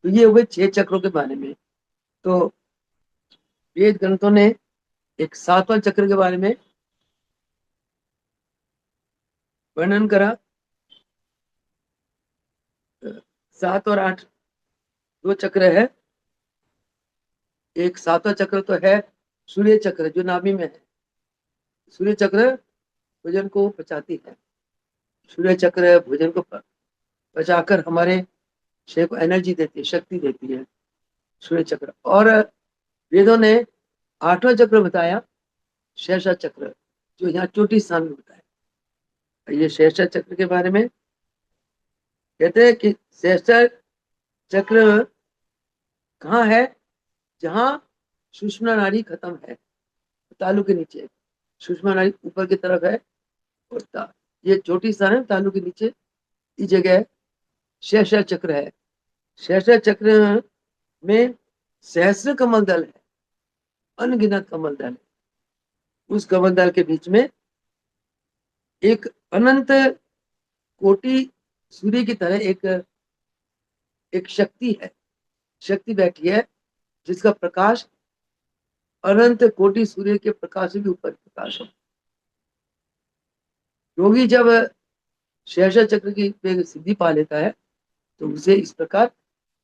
Speaker 1: तो ये हो गए 6 चक्रों के बारे में। तो वेद ग्रंथों ने एक 7वां चक्र के बारे में वर्णन करा। 7 और 8 दो चक्र है। एक 7वां चक्र तो है सूर्य चक्र जो नाभि में है। सूर्य चक्र भोजन को पचाती है, सूर्य चक्र भोजन को पचाकर हमारे शरीर को एनर्जी देती है, शक्ति देती है, सूर्य चक्र। और वेदों ने 8वां चक्र बताया, शेषा चक्र, जो यहाँ चोटी स्थान में बताया। ये शेषा चक्र के बारे में कहते हैं कि शेषा चक्र कहाँ है, जहाँ सुषुम्ना नाड़ी खत्म है, तालू के नीचे। सुषुम्ना नाड़ी ऊपर की तरफ है और ये चोटी स्थान है तालू के नीचे, इस जगह शेषा चक्र है। शेषा चक्र में सहस्र कमल दल है, अनगिनत कमल दल है। उस कमल दल के बीच में एक अनंत कोटि सूर्य की तरह एक शक्ति है, शक्ति बैठी है जिसका प्रकाश अनंत कोटि सूर्य के प्रकाश से भी ऊपर प्रकाश हो। योगी जब शेषा चक्र की सिद्धि पा लेता है तो उसे इस प्रकार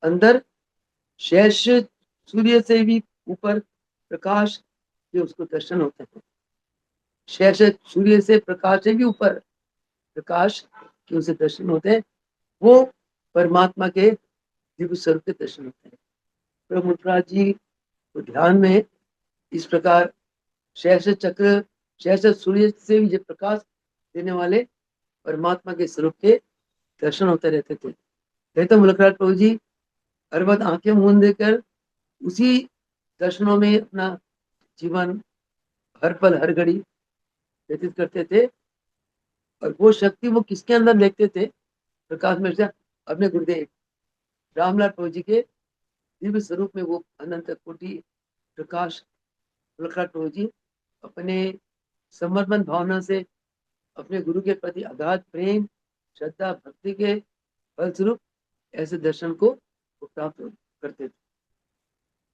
Speaker 1: अंदर शेष सूर्य से भी ऊपर प्रकाश के उसको दर्शन होते हैं। शेष सूर्य से प्रकाश से भी ऊपर प्रकाश के उसे दर्शन होते हैं। वो परमात्मा के दिव्य स्वरूप के दर्शन होते हैं। प्रभु मुद्राज जी को ध्यान में इस प्रकार शेष चक्र, शेष सूर्य से भी प्रकाश देने वाले परमात्मा के स्वरूप के दर्शन होते रहते थे। नहीं तो मुलकराज प्रभु जी हर वक्त आंखें मूंद देकर उसी दर्शनों में अपना जीवन हर पल हर घड़ी व्यतीत करते थे। और वो शक्ति वो किसके अंदर देखते थे, प्रकाश में से अपने गुरुदेव रामलाल प्रभु जी के दिव्य स्वरूप में वो अनंत कोटि प्रकाश मुलकराज प्रभु जी अपने समर्पण भावना से अपने गुरु के प्रति अगाध प्रेम श्रद्धा भक्ति के फलस्वरूप ऐसे दर्शन को प्राप्त करते थे।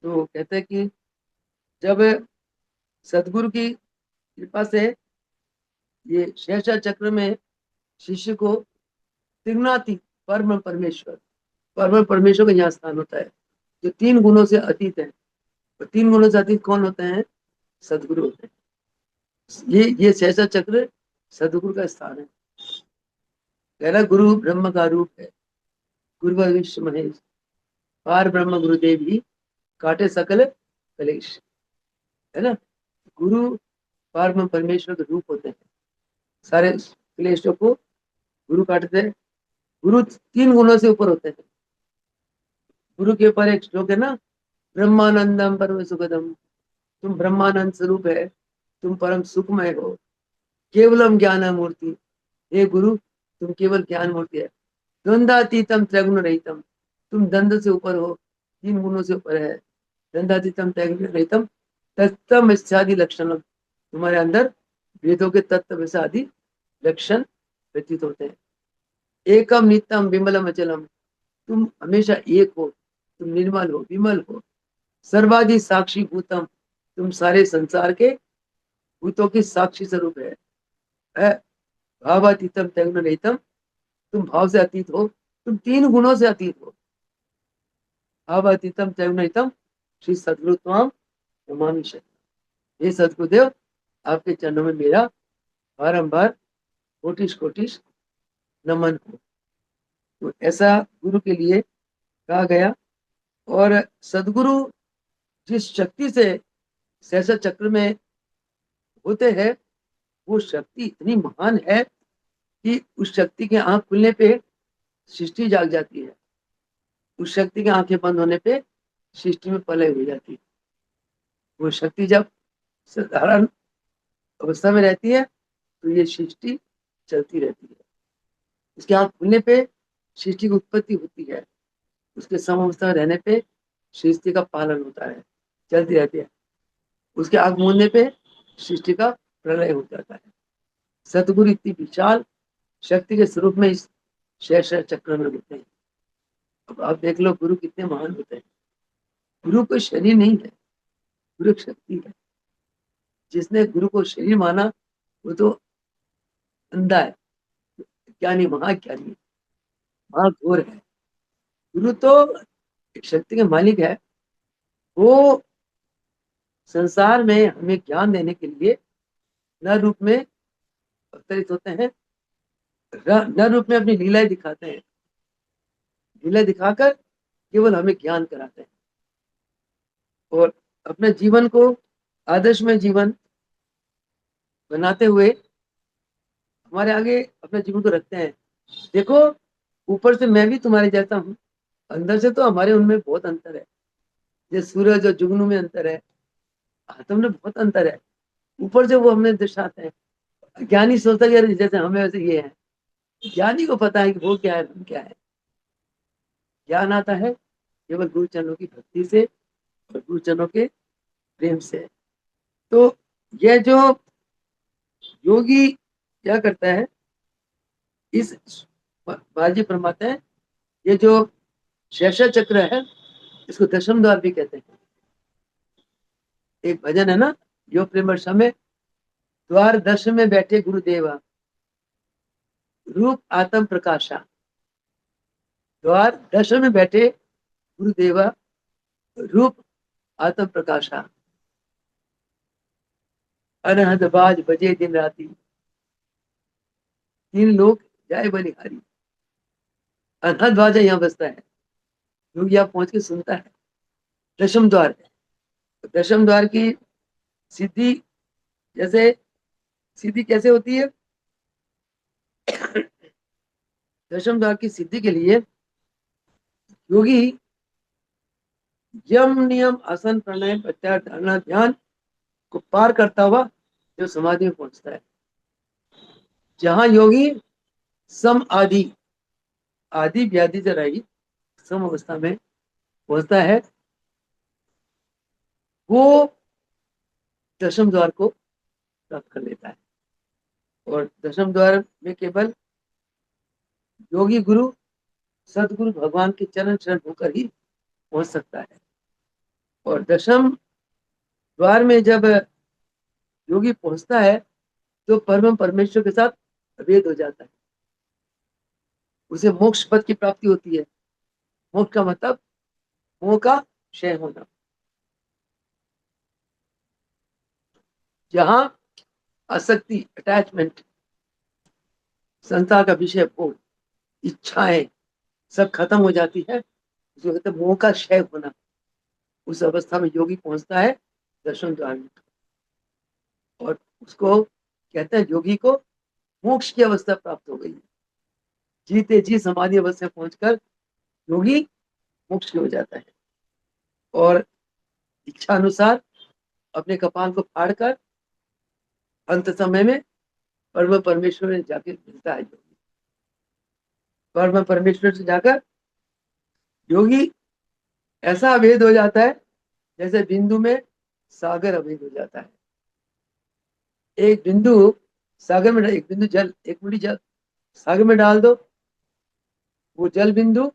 Speaker 1: तो कहते हैं कि जब सदगुरु की कृपा से ये शेषा चक्र में शिष्य को त्रिगुणातीत परम परमेश्वर का यहाँ स्थान होता है, जो 3 गुणों से अतीत है। और 3 गुणों से अतीत कौन होते हैं, सदगुरु होते हैं। ये शेषा चक्र सदगुरु का स्थान है। पहला गुरु ब्रह्म का रूप है, गुरु विश्व महेश, पार ब्रह्म गुरुदेव ही काटे सकल कलेश, है ना। गुरु पार ब्रह्म परमेश्वर के रूप होते हैं, सारे क्लेशों को गुरु काटते हैं। गुरु 3 गुणों से ऊपर होते हैं। गुरु के ऊपर एक श्लोक है ना, ब्रह्मानंदम परम सुखदम, तुम ब्रह्मानंद स्वरूप है, तुम परम सुखमय हो, केवलम ज्ञान मूर्ति, हे गुरु तुम केवल ज्ञान मूर्ति है, द्वंद्वातीतम त्रैगुण रहितम, तुम द्वंद्व से ऊपर हो, 3 गुणों से ऊपर है। द्वंद्वातीतम त्रैगुण रहितम तत्तम इत्यादि लक्षण, तुम्हारे अंदर वेदों के तत्व आदि लक्षण व्यतीत होते हैं। एकम नित्यम विमलम अचलम, तुम हमेशा एक हो, तुम निर्मल हो, विमल हो। सर्वादि साक्षी भूतम, तुम सारे संसार के भूतों के साक्षी स्वरूप है। भावातीतम त्रैगुण रहितम तुम भाव से अतीत हो, तुम 3 गुणों से अतीत हो। भाव अतीतम चैवनितम श्री सद्गुरु त्वाम नमामि शरणम। हे सदगुरुदेव, आपके चरणों में मेरा बारंबार कोटिश कोटिश नमन हो। तो ऐसा गुरु के लिए कहा गया। और सदगुरु जिस शक्ति से सहसा चक्र में होते हैं, वो शक्ति इतनी महान है कि उस शक्ति के आंख खुलने पे सृष्टि जाग जाती है। उस शक्ति की आंखें बंद होने पे सृष्टि में प्रलय हो जाती है। वो शक्ति जब साधारण अवस्था में रहती है तो ये सृष्टि चलती रहती है। उसके आंख खुलने पे सृष्टि की उत्पत्ति होती है। उसके समावस्था में रहने पे सृष्टि का पालन होता है, चलती रहती है। उसके आंख मूंदने पे सृष्टि का प्रलय हो जाता है। सतगुरु इतनी विशाल शक्ति के स्वरूप में इस शेष चक्र में होते हैं। अब आप देख लो गुरु कितने महान होते हैं। गुरु कोई शरीर नहीं है, गुरु एक शक्ति है। जिसने गुरु को शरीर माना वो तो अंधा है, ज्ञानी महाज्ञानी, महाघोर है। गुरु तो एक शक्ति के मालिक है। वो संसार में हमें ज्ञान देने के लिए न रूप में अवतरित होते हैं, न रूप में अपनी लीलाएं दिखाते हैं। लीला दिखाकर केवल हमें ज्ञान कराते हैं और अपने जीवन को आदर्श में जीवन बनाते हुए हमारे आगे अपने जीवन को रखते हैं। देखो, ऊपर से मैं भी तुम्हारे जैसा हूँ, अंदर से तो हमारे उनमें बहुत अंतर है। जैसे सूरज और जुगनू में अंतर है, आत्म में बहुत अंतर है। ऊपर से वो हमें दर्शाते हैं। ज्ञानी सोचता है यार जैसे हमें वैसे ये है। ज्ञानी को पता है कि वो क्या है, हम क्या है। ज्ञान आता है केवल गुरुजनों की भक्ति से और गुरुजनों के प्रेम से। तो यह जो योगी क्या करता है, इस बाजी फरमाते हैं, ये जो शेषा चक्र है इसको दशम द्वार भी कहते हैं। एक भजन है ना, यो प्रेम में, द्वार दशम में बैठे गुरुदेवा, रूप आत्म प्रकाशा। द्वार दशम में बैठे गुरुदेवा, रूप आत्म प्रकाशा। अनहद बाज बजे दिन राती, 3 लोग जाए बलिहारी। अनहद बाजा यहाँ बसता है, लोग यहाँ पहुंच के सुनता है। दशम द्वार है। दशम द्वार की सिद्धि, जैसे सिद्धि कैसे होती है? दशम द्वार की सिद्धि के लिए योगी यम नियम आसन प्राणायाम प्रत्याहार धारणा ध्यान को पार करता हुआ जो समाधि में पहुंचता है। जहां योगी सम आदि आदि व्याधि से रहित सम अवस्था में पहुंचता है, वो दशम द्वार को प्राप्त कर लेता है। और दशम द्वार में केवल योगी गुरु सदगुरु भगवान के चरण शरण होकर ही पहुंच सकता है। और दशम द्वार में जब योगी पहुंचता है तो परम परमेश्वर के साथ अभेद हो जाता है। उसे मोक्ष पद की प्राप्ति होती है। मोक्ष का मतलब मोह का क्षय होना। जहां आसक्ति, अटैचमेंट, संसार का विषय भोग, इच्छाएं सब खत्म हो जाती है, जो कहते हैं मोह का क्षय होना। उस अवस्था में योगी पहुंचता है दशम द्वार में। और उसको कहते हैं योगी को मोक्ष की अवस्था प्राप्त हो गई है। जीते जी समाधि अवस्था में पहुंचकर योगी मोक्ष हो जाता है और इच्छा अनुसार अपने कपाल को फाड़कर अंत समय में परम परमेश्वर में जाके मिलता है। योगी परम परमेश्वर से जाकर योगी ऐसा अभेद हो जाता है जैसे बिंदु में सागर अभेद हो जाता है। एक बिंदु सागर में, एक बिंदु जल, एक मुट्ठी जल सागर में डाल दो, वो जल बिंदु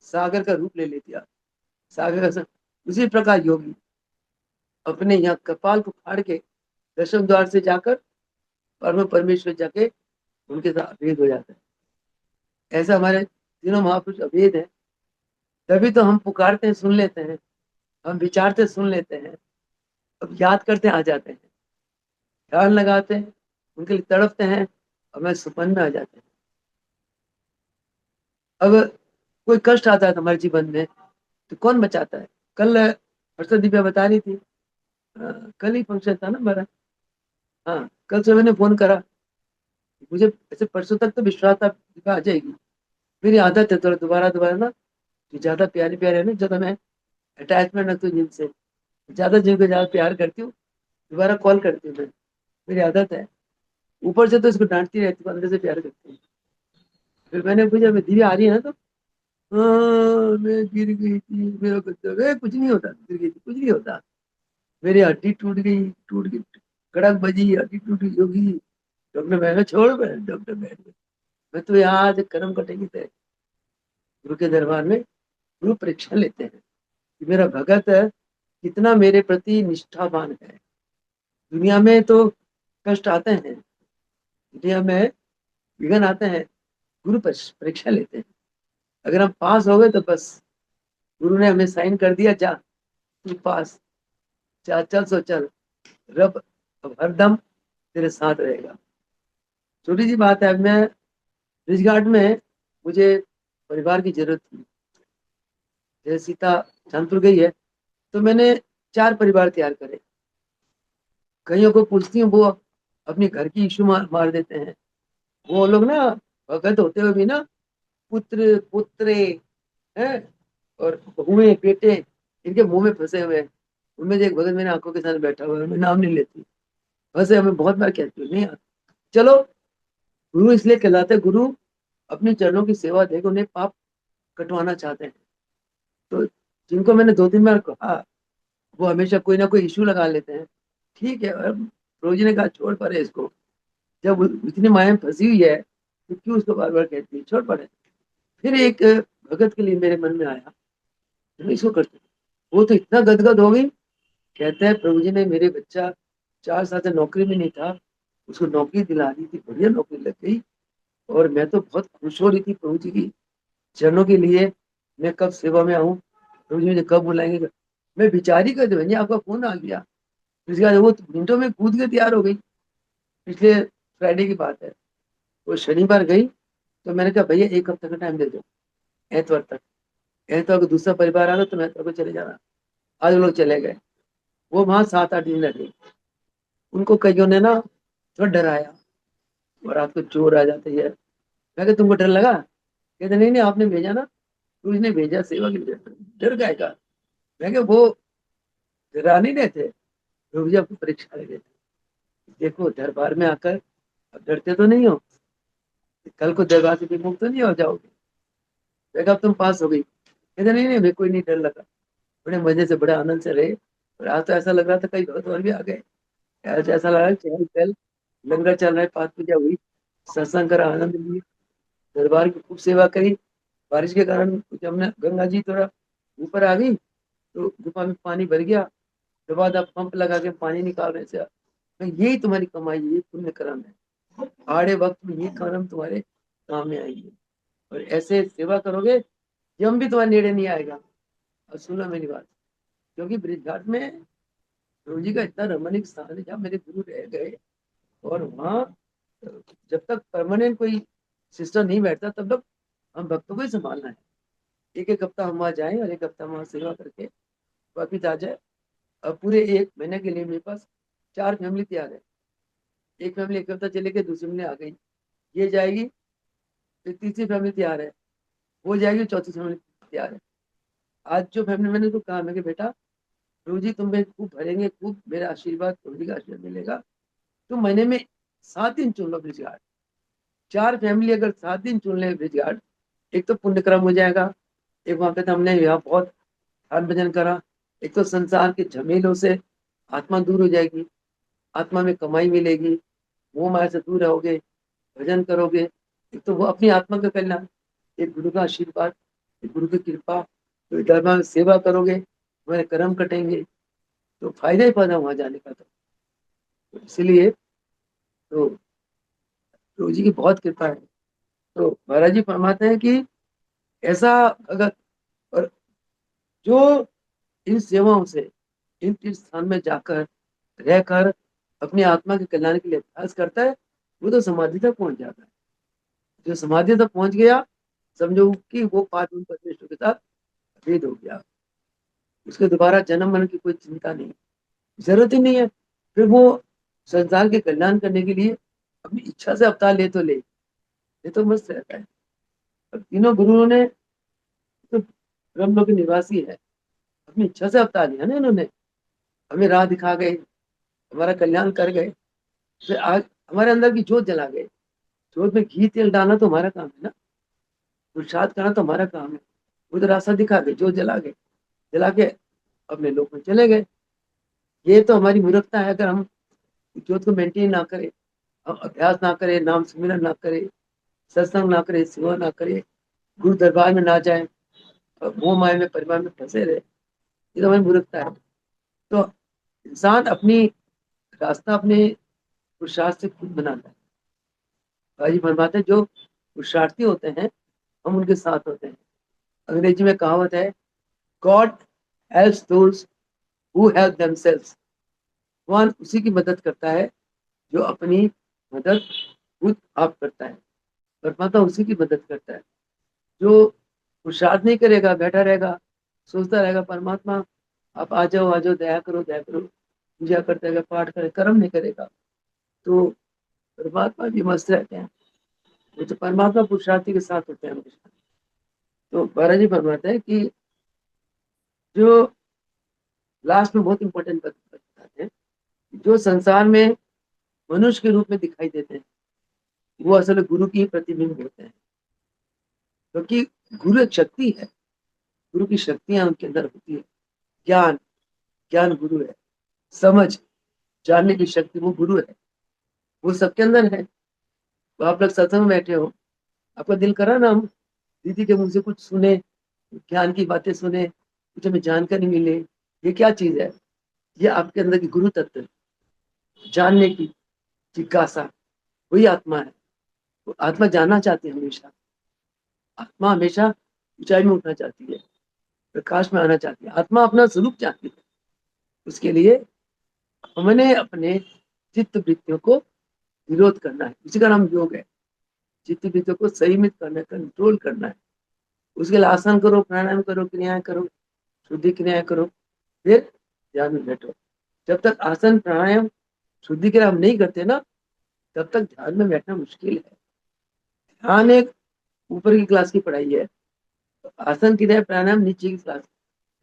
Speaker 1: सागर का रूप ले लेती है। सागर का उसी प्रकार योगी अपने यहाँ कपाल को फाड़ के दशम द्वार से जाकर परम परमेश्वर जाके उनके साथ भेद हो जाता है। ऐसा हमारे तीनों महापुरुष अभेद है। तभी तो हम पुकारते हैं सुन लेते हैं, हम विचारते सुन लेते हैं, अब याद करते आ जाते हैं, ध्यान लगाते हैं, उनके लिए तड़पते हैं, और मैं सुपन में आ जाते हैं। अब कोई कष्ट आता है हमारे जीवन में तो कौन बचाता है? कल हर्षद दिव्या बता रही थी, कल ही फंक्शन था ना हमारा। हाँ, कल सुबह ने फोन करा, मुझे ऐसे परसों तक तो विश्वास था दिव्या आ जाएगी। मेरी आदत है थोड़ा दोबारा दोबारा ना, जो ज्यादा प्यारे प्यारे है ना, ज्यादा मैं अटैचमेंट रखती हूँ जिनसे, ज्यादा जिनको ज्यादा प्यार करती हूँ, दोबारा कॉल करती हूँ मैं, मेरी आदत है। ऊपर से तो इसको डांटती रहती हूँ, अंदर से प्यार करती हूँ। फिर मैंने पूछा मैं दिव्या आ रही है ना, तो हाँ मैं गिर गई थी, मेरा कुछ कुछ नहीं होता, गिर गई थी कुछ नहीं होता, मेरी हड्डी टूट गई, कड़क बजी, हड्डी टूट गई होगी। डॉक्टर मैं छोड़, मैं डॉक्टर बैठ गए, मैं तो यहाँ आज कर्म कटेगी थे। गुरु के दरबार में गुरु परीक्षा लेते हैं कि मेरा भगत है कितना मेरे प्रति निष्ठावान है। दुनिया में तो कष्ट आते हैं, दुनिया में विघ्न आते हैं, गुरु परीक्षा लेते हैं। अगर हम पास हो गए तो बस, गुरु ने हमें साइन कर दिया, जा तू पास, चल चल सो चल, रब अब हरदम तेरे साथ रहेगा। छोटी सी बात है, मैं रिजघाट में, मुझे परिवार की जरूरत थी। जैसे सीता चांदपुर गई है, तो मैंने 4 परिवार तैयार करे। कईयों को पूछती हूँ, वो अपनी घर की इशू मार देते हैं। वो लोग ना भगत होते हुए भी ना, पुत्र पुत्रे हैं और बहुएं बेटे इनके मुंह में फंसे हुए हैं। उनमें से एक भगत मेरे आंखों के साथ बैठा हुआ है, मैं नाम नहीं लेती, वैसे हमें बहुत बार कहती हूँ नहीं आता। चलो, गुरु इसलिए कहलाते हैं, गुरु अपने चरणों की सेवा देकर उन्हें पाप कटवाना चाहते हैं। तो जिनको मैंने 2-3 बार कहा, वो हमेशा कोई ना कोई इशू लगा लेते हैं। ठीक है, अब प्रभु जी ने कहा छोड़ पड़े इसको, जब वो इतनी माया में फंसी हुई है तो क्यों उसको बार बार कहती है, छोड़ पड़े। फिर एक भगत के लिए मेरे मन में आया, तो मैं इसको करती हूँ। वो तो इतना गदगद हो गई, कहते हैं प्रभु जी ने मेरे बच्चा 4 साल से नौकरी में नहीं था, उसको नौकरी दिला दी थी, बढ़िया नौकरी लग गई, और मैं तो बहुत खुश हो रही थी प्रभु जी की चरणों के लिए, मैं कब सेवा में आऊँ, प्रभु जी मुझे कब बुलाएंगे। मैं बिचारी कर दे, आपका फोन आ गया, इसके बाद वो मिनटों में कूद के तैयार हो गई। पिछले फ्राइडे की बात है, वो शनिवार गई, तो मैंने कहा भैया 1 हफ्ते का टाइम दे दो, एतवार तक। एतवार को दूसरा परिवार आ गया तो मैं एतवार को चले जाना। आज लोग चले गए, वो वहां 7-8 दिन रहे। उनको कईयों ने ना थोड़ा डराया, और रात को चोर आ जाते हैं। मैं कहा तुमको डर लगा? कहते नहीं नहीं, आपने भेजा ना, तो उसने भेजा सेवा के लिए, डर गए का। मैं कहा वो डरा नहीं रहे थे, प्रभु जी आपको परीक्षा ले रहे थे। देखो दरबार में आकर अब डरते तो नहीं हो, कल को दरबार से विमुख तो नहीं हो जाओगे। मैं कहा अब तुम पास हो गई। कहते नहीं नहीं, हमें कोई नहीं डर लगा, बड़े मजे से बड़े आनंद से रहे। और आज तो ऐसा लग रहा था कई भगत और भी आ गए, आज ऐसा लगा चहल पहल, लंगर चल रहा है, पाठ पूजा हुई, सत्संग करा, आनंद लिए, दरबार की खूब सेवा करी। बारिश के कारण जब हमने गंगा जी थोड़ा ऊपर आ गई, तो गुफा में पानी भर गया, उसके बाद आप पंप लगा के पानी निकाल रहे थे। तो यही तुम्हारी कमाई है, ये पुण्य कर्म है, आड़े वक्त में ये कर्म तुम्हारे काम में आएंगे। और ऐसे सेवा करोगे, यम भी तुम्हारे नेड़े नहीं आएगा। और सुनो मेरी बात, क्योंकि ब्रिजघाट में प्रभु जी का इतना रमणीक स्थान है, जहाँ मेरे गुरु रह गए, और वहाँ जब तक परमानेंट कोई सिस्टम नहीं बैठता तब तक हम भक्तों को ही संभालना है। एक एक हफ्ता हम वहाँ जाएं और एक हफ्ता वहाँ सेवा करके वापिस आ जाए। अब पूरे 1 महीने के लिए मेरे पास 4 फैमिली तैयार है। एक फैमिली एक हफ्ता चले गए, दूसरी फैमिली आ गई, ये जाएगी, फिर तीसरी फैमिली तैयार है, वो जाएगी, चौथी फैमिली तैयार है। आज जो फैमिली मैंने तो कहा, मैं कि बेटा प्रभु जी तुम्हें खूब भरेंगे, खूब मेरा आशीर्वाद, प्रभु जी का आशीर्वाद मिलेगा। तुम महीने में 7 दिन चुन लो ब्रिज घाट। 4 फैमिली अगर 7 दिन चुन ले ब्रिज घाट, एक तो पुण्यक्रम हो जाएगा, एक वहां पे तो हमने यहाँ बहुत ध्यान भजन करा, एक तो संसार के झमेलों से आत्मा दूर हो जाएगी, आत्मा में कमाई मिलेगी, मोह माया से दूर रहोगे, भजन करोगे। एक तो वो अपनी आत्मा का कल्याण, एक गुरु का आशीर्वाद, एक गुरु की कृपा, तो धर्म में सेवा करोगे, तुम्हारे कर्म कटेंगे, तो फायदा ही फायदा वहां जाने का। तो इसलिए तो प्रभु जी की बहुत कृपा है, तो महाराज जी फरमाते हैं कि ऐसा अगर, और जो इन सेवाओं से इन तीर्थ स्थान में जाकर रहकर अपनी आत्मा के कल्याण के लिए अभ्यास करता है, वो तो समाधि तक पहुंच जाता है। जो समाधि तक पहुंच गया, समझो कि वो पार्थ परमेश्वर के साथ भेद हो गया। उसके दोबारा जन्म मरण की कोई चिंता नहीं, जरूरत ही नहीं है। फिर वो संसार के कल्याण करने के लिए अपनी इच्छा से अवतार ले तो ले, ये तो मस्त रहता है। अब तीनों गुरुओं ने तो ब्रह्मलोक के निवासी है, अपनी इच्छा से अवतार लिया ना इन्होंने, हमें राह दिखा गए, हमारा कल्याण कर गए। फिर आग हमारे अंदर की जोत जला गए। जोत में घी तेल डालना तो हमारा काम है ना, पुरुषार्थ करना तो हमारा काम है। वो तो रास्ता दिखा गए, जोत जला गए, जला के अपने लोक में चले गए। ये तो हमारी मूर्खता है अगर हम ज्योत को मेंटेन ना करें, हम अभ्यास ना करें, नाम सुमिरन ना करें, सत्संग ना करें, सेवा ना करें, गुरु दरबार में ना जाए, मोह माया में परिवार में फंसे रहे, ये तो हमारी मूर्खता है। तो इंसान अपनी रास्ता अपने पुरुषार्थ से खुद बनाता है। भाई फरमाते हैं जो पुरुषार्थी होते हैं, हम उनके साथ होते हैं। अंग्रेजी में कहावत है, God helps those who help themselves. भगवान उसी की मदद करता है जो अपनी मदद खुद आप करता है। परमात्मा उसी की मदद करता है जो पुरुषार्थ नहीं करेगा, बैठा रहेगा, सोचता रहेगा परमात्मा आप आ जाओ, दया करो, दया करो, पूजा करते रहेगा, पाठ करे, कर्म नहीं करेगा, तो परमात्मा भी मस्त रहते हैं। वो तो परमात्मा पुरुषार्थी के साथ होते हैं हमेशा। तो महाराज जी फरमाते हैं कि जो लास्ट में बहुत इंपॉर्टेंट बात बताते हैं, जो संसार में मनुष्य के रूप में दिखाई देते हैं, वो असल गुरु की प्रतिबिंब होते हैं। क्योंकि गुरु एक शक्ति है, गुरु की शक्तियां उनके अंदर होती है। ज्ञान, ज्ञान गुरु है। समझ, जानने की शक्ति, वो गुरु है, वो सबके अंदर है। तो आप लोग सत्संग में बैठे हो, आपका दिल करा ना हम दीदी के मुंह से कुछ सुने, ज्ञान की बातें सुने, कुछ हमें जानकारी मिले। ये क्या चीज है? ये आपके अंदर की गुरु तत्व है, जानने की जिज्ञासा, वही आत्मा है। वो आत्मा जानना चाहती है हमेशा। आत्मा हमेशा ऊंचाई में उठना चाहती है, प्रकाश में आना चाहती है, आत्मा अपना स्वरूप चाहती है। उसके लिए हमने अपने चित्त वृत्तियों को विरोध करना है, उसी का नाम योग है। चित्त वृत्तियों को संयमित करना है, कंट्रोल करना है। उसके लिए आसन करो, प्राणायाम करो, क्रियाएं करो, शुद्धि क्रियाएं करो, फिर ध्यान में बैठो। जब तक आसन प्राणायाम शुद्धि क्रिया हम नहीं करते ना, तब तक ध्यान में बैठना मुश्किल है। ध्यान एक ऊपर की क्लास की पढ़ाई है, तो आसन क्रिया प्राणायाम नीचे की क्लास।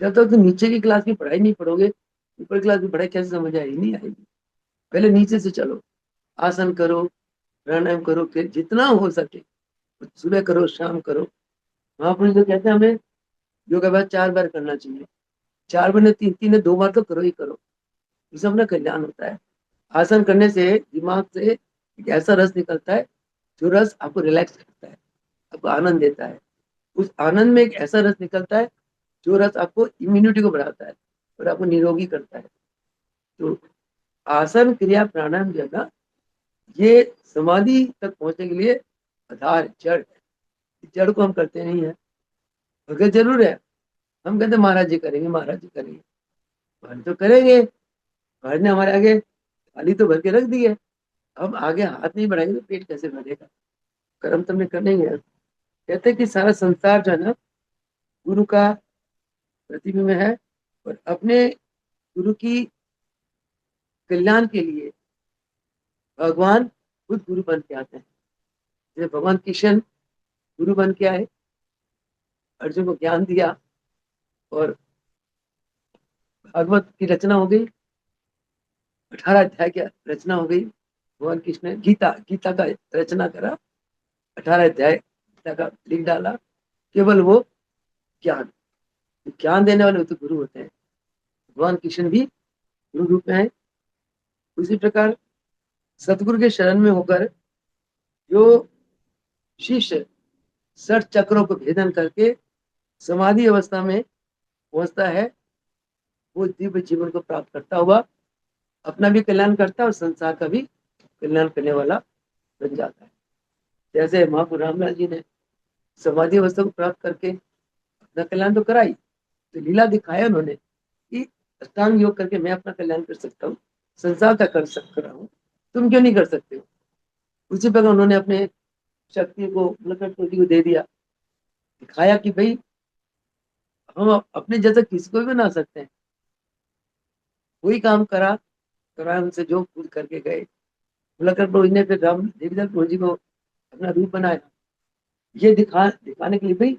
Speaker 1: जब तक तुम नीचे की क्लास की पढ़ाई नहीं पढ़ोगे, ऊपर क्लास की पढ़ाई कैसे समझ आएगी? नहीं आएगी। पहले नीचे से चलो, आसन करो, प्राणायाम करो, फिर जितना हो सके सुबह करो, शाम करो। महापुरुष तो कहते हैं हमें योगाभ्यास 4 बार करना चाहिए। 4 बार ने, 3 3 ने, 2 बार तो करो ही करो, इससे अपना कल्याण होता है। आसन करने से दिमाग से एक ऐसा रस निकलता है जो रस आपको रिलैक्स करता है, आपको आनंद देता है। उस आनंद में एक ऐसा रस निकलता है जो रस आपको इम्यूनिटी को बढ़ाता है और आपको निरोगी करता है। तो आसन क्रिया प्राणायाम जो है ना, ये समाधि तक पहुंचने के लिए आधार, जड़ है। जड़ को हम करते नहीं है, अगर जरूर है। हम कहते महाराज जी करेंगे, महाराज जी करेंगे, महाराज तो करेंगे। महाराज ने हमारे आगे थाली तो भर के रख दी है, हम आगे हाथ नहीं बढ़ाएंगे तो पेट कैसे भरेगा? कर्म तो हमें करने ही है। कहते हैं कि सारा संसार जो है ना, गुरु का प्रतिबिंब है, और अपने गुरु की कल्याण के लिए भगवान खुद गुरु बन के आते हैं। जैसे भगवान कृष्ण गुरु बन के आए, अर्जुन को ज्ञान दिया, और भागवत की रचना हो गई, 18 अध्याय की रचना हो गई। भगवान कृष्ण ने गीता गीता का रचना करा, 18 अध्याय गीता का लिख डाला। केवल वो ज्ञान, ज्ञान देने वाले तो गुरु होते हैं। भगवान कृष्ण भी गुरु रूप में है। उसी प्रकार सतगुरु के शरण में होकर जो शिष्य 60 चक्रों को भेदन करके समाधि अवस्था में पहुंचता है, वो दिव्य जीवन को प्राप्त करता हुआ अपना भी कल्याण करता है और संसार का भी कल्याण करने वाला बन जाता है। जैसे महापुर रामलाल जी ने समाधि अवस्था को प्राप्त करके अपना कल्याण तो कराई, तो लीला दिखाया उन्होंने कि अष्टांग योग करके मैं अपना कल्याण कर सकता हूँ, संसार का कर सकता हूँ, तुम क्यों नहीं कर सकते हो। उसी प्रकार उन्होंने अपने शक्ति को मुलकट को दे दिया, दिखाया कि भाई हम अपने जैसा किसी को भी बना सकते हैं। कोई काम कराया उनसे जो खुद करके गए। मुलकट प्रभु ने फिर राम देवीदास प्रभु जी को अपना रूप बनाया, ये दिखाने के लिए भाई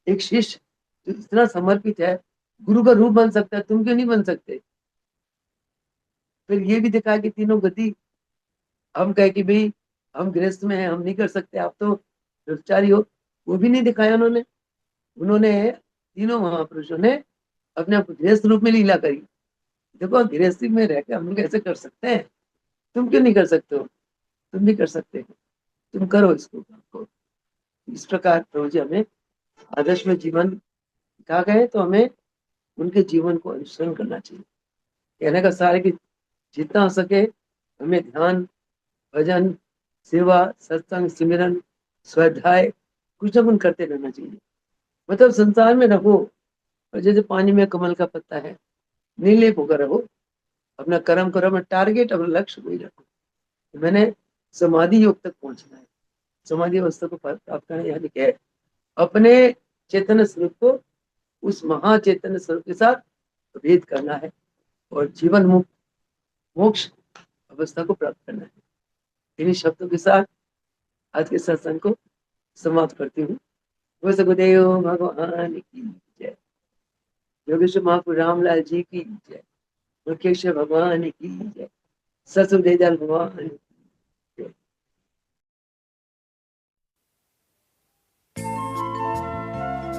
Speaker 1: एक शिष्य जो इतना समर्पित है गुरु का रूप बन सकता है, तुम क्यों नहीं बन सकते। फिर ये भी दिखाया कि तीनों गति, हम कहे कि भाई हम गृहस्थ में हैं, हम नहीं कर सकते, आप तो ब्रह्मचारी हो, वो भी नहीं दिखाया उन्होंने। उन्होंने तीनों महापुरुषों ने अपने आप गृहस्थ रूप में लीला करी। देखो गृहस्थी में रहकर हम लोग ऐसे कर सकते हैं, तुम क्यों नहीं कर सकते हो, तुम भी कर सकते हो, तुम करो इसको काम को। इस प्रकार प्रभु जी हमें आदर्श में जीवन दिखा गए, तो हमें उनके जीवन को अनुसरण करना चाहिए। कहने का सार है कि जितना हो सके हमें ध्यान, भजन, सेवा, सत्संग, सिमरन, स्वाध्याय कुछ ना कुछ करते रहना चाहिए। मतलब संसार में रहो और जैसे पानी में कमल का पत्ता है, निर्लेप होकर रहो, अपना कर्म करो, अपना टारगेट, अपना लक्ष्य वही रखो। तो मैंने समाधि योग तक पहुंचना है, समाधि अवस्था को प्राप्त करना, यानी क्या है, अपने चेतन स्वरूप को उस महाचेतन स्वरूप के साथ भेद करना है और जीवन मुक्त मोक्ष अवस्था को प्राप्त करना है। इन्हीं शब्दों के साथ आज के सत्संग को समाप्त करती हूँ। गुरुदेव भगवान की जय, योगेश्वर महापुर रामलाल जी की जय, मुकेश्वर भगवान की जय, ससुर भगवान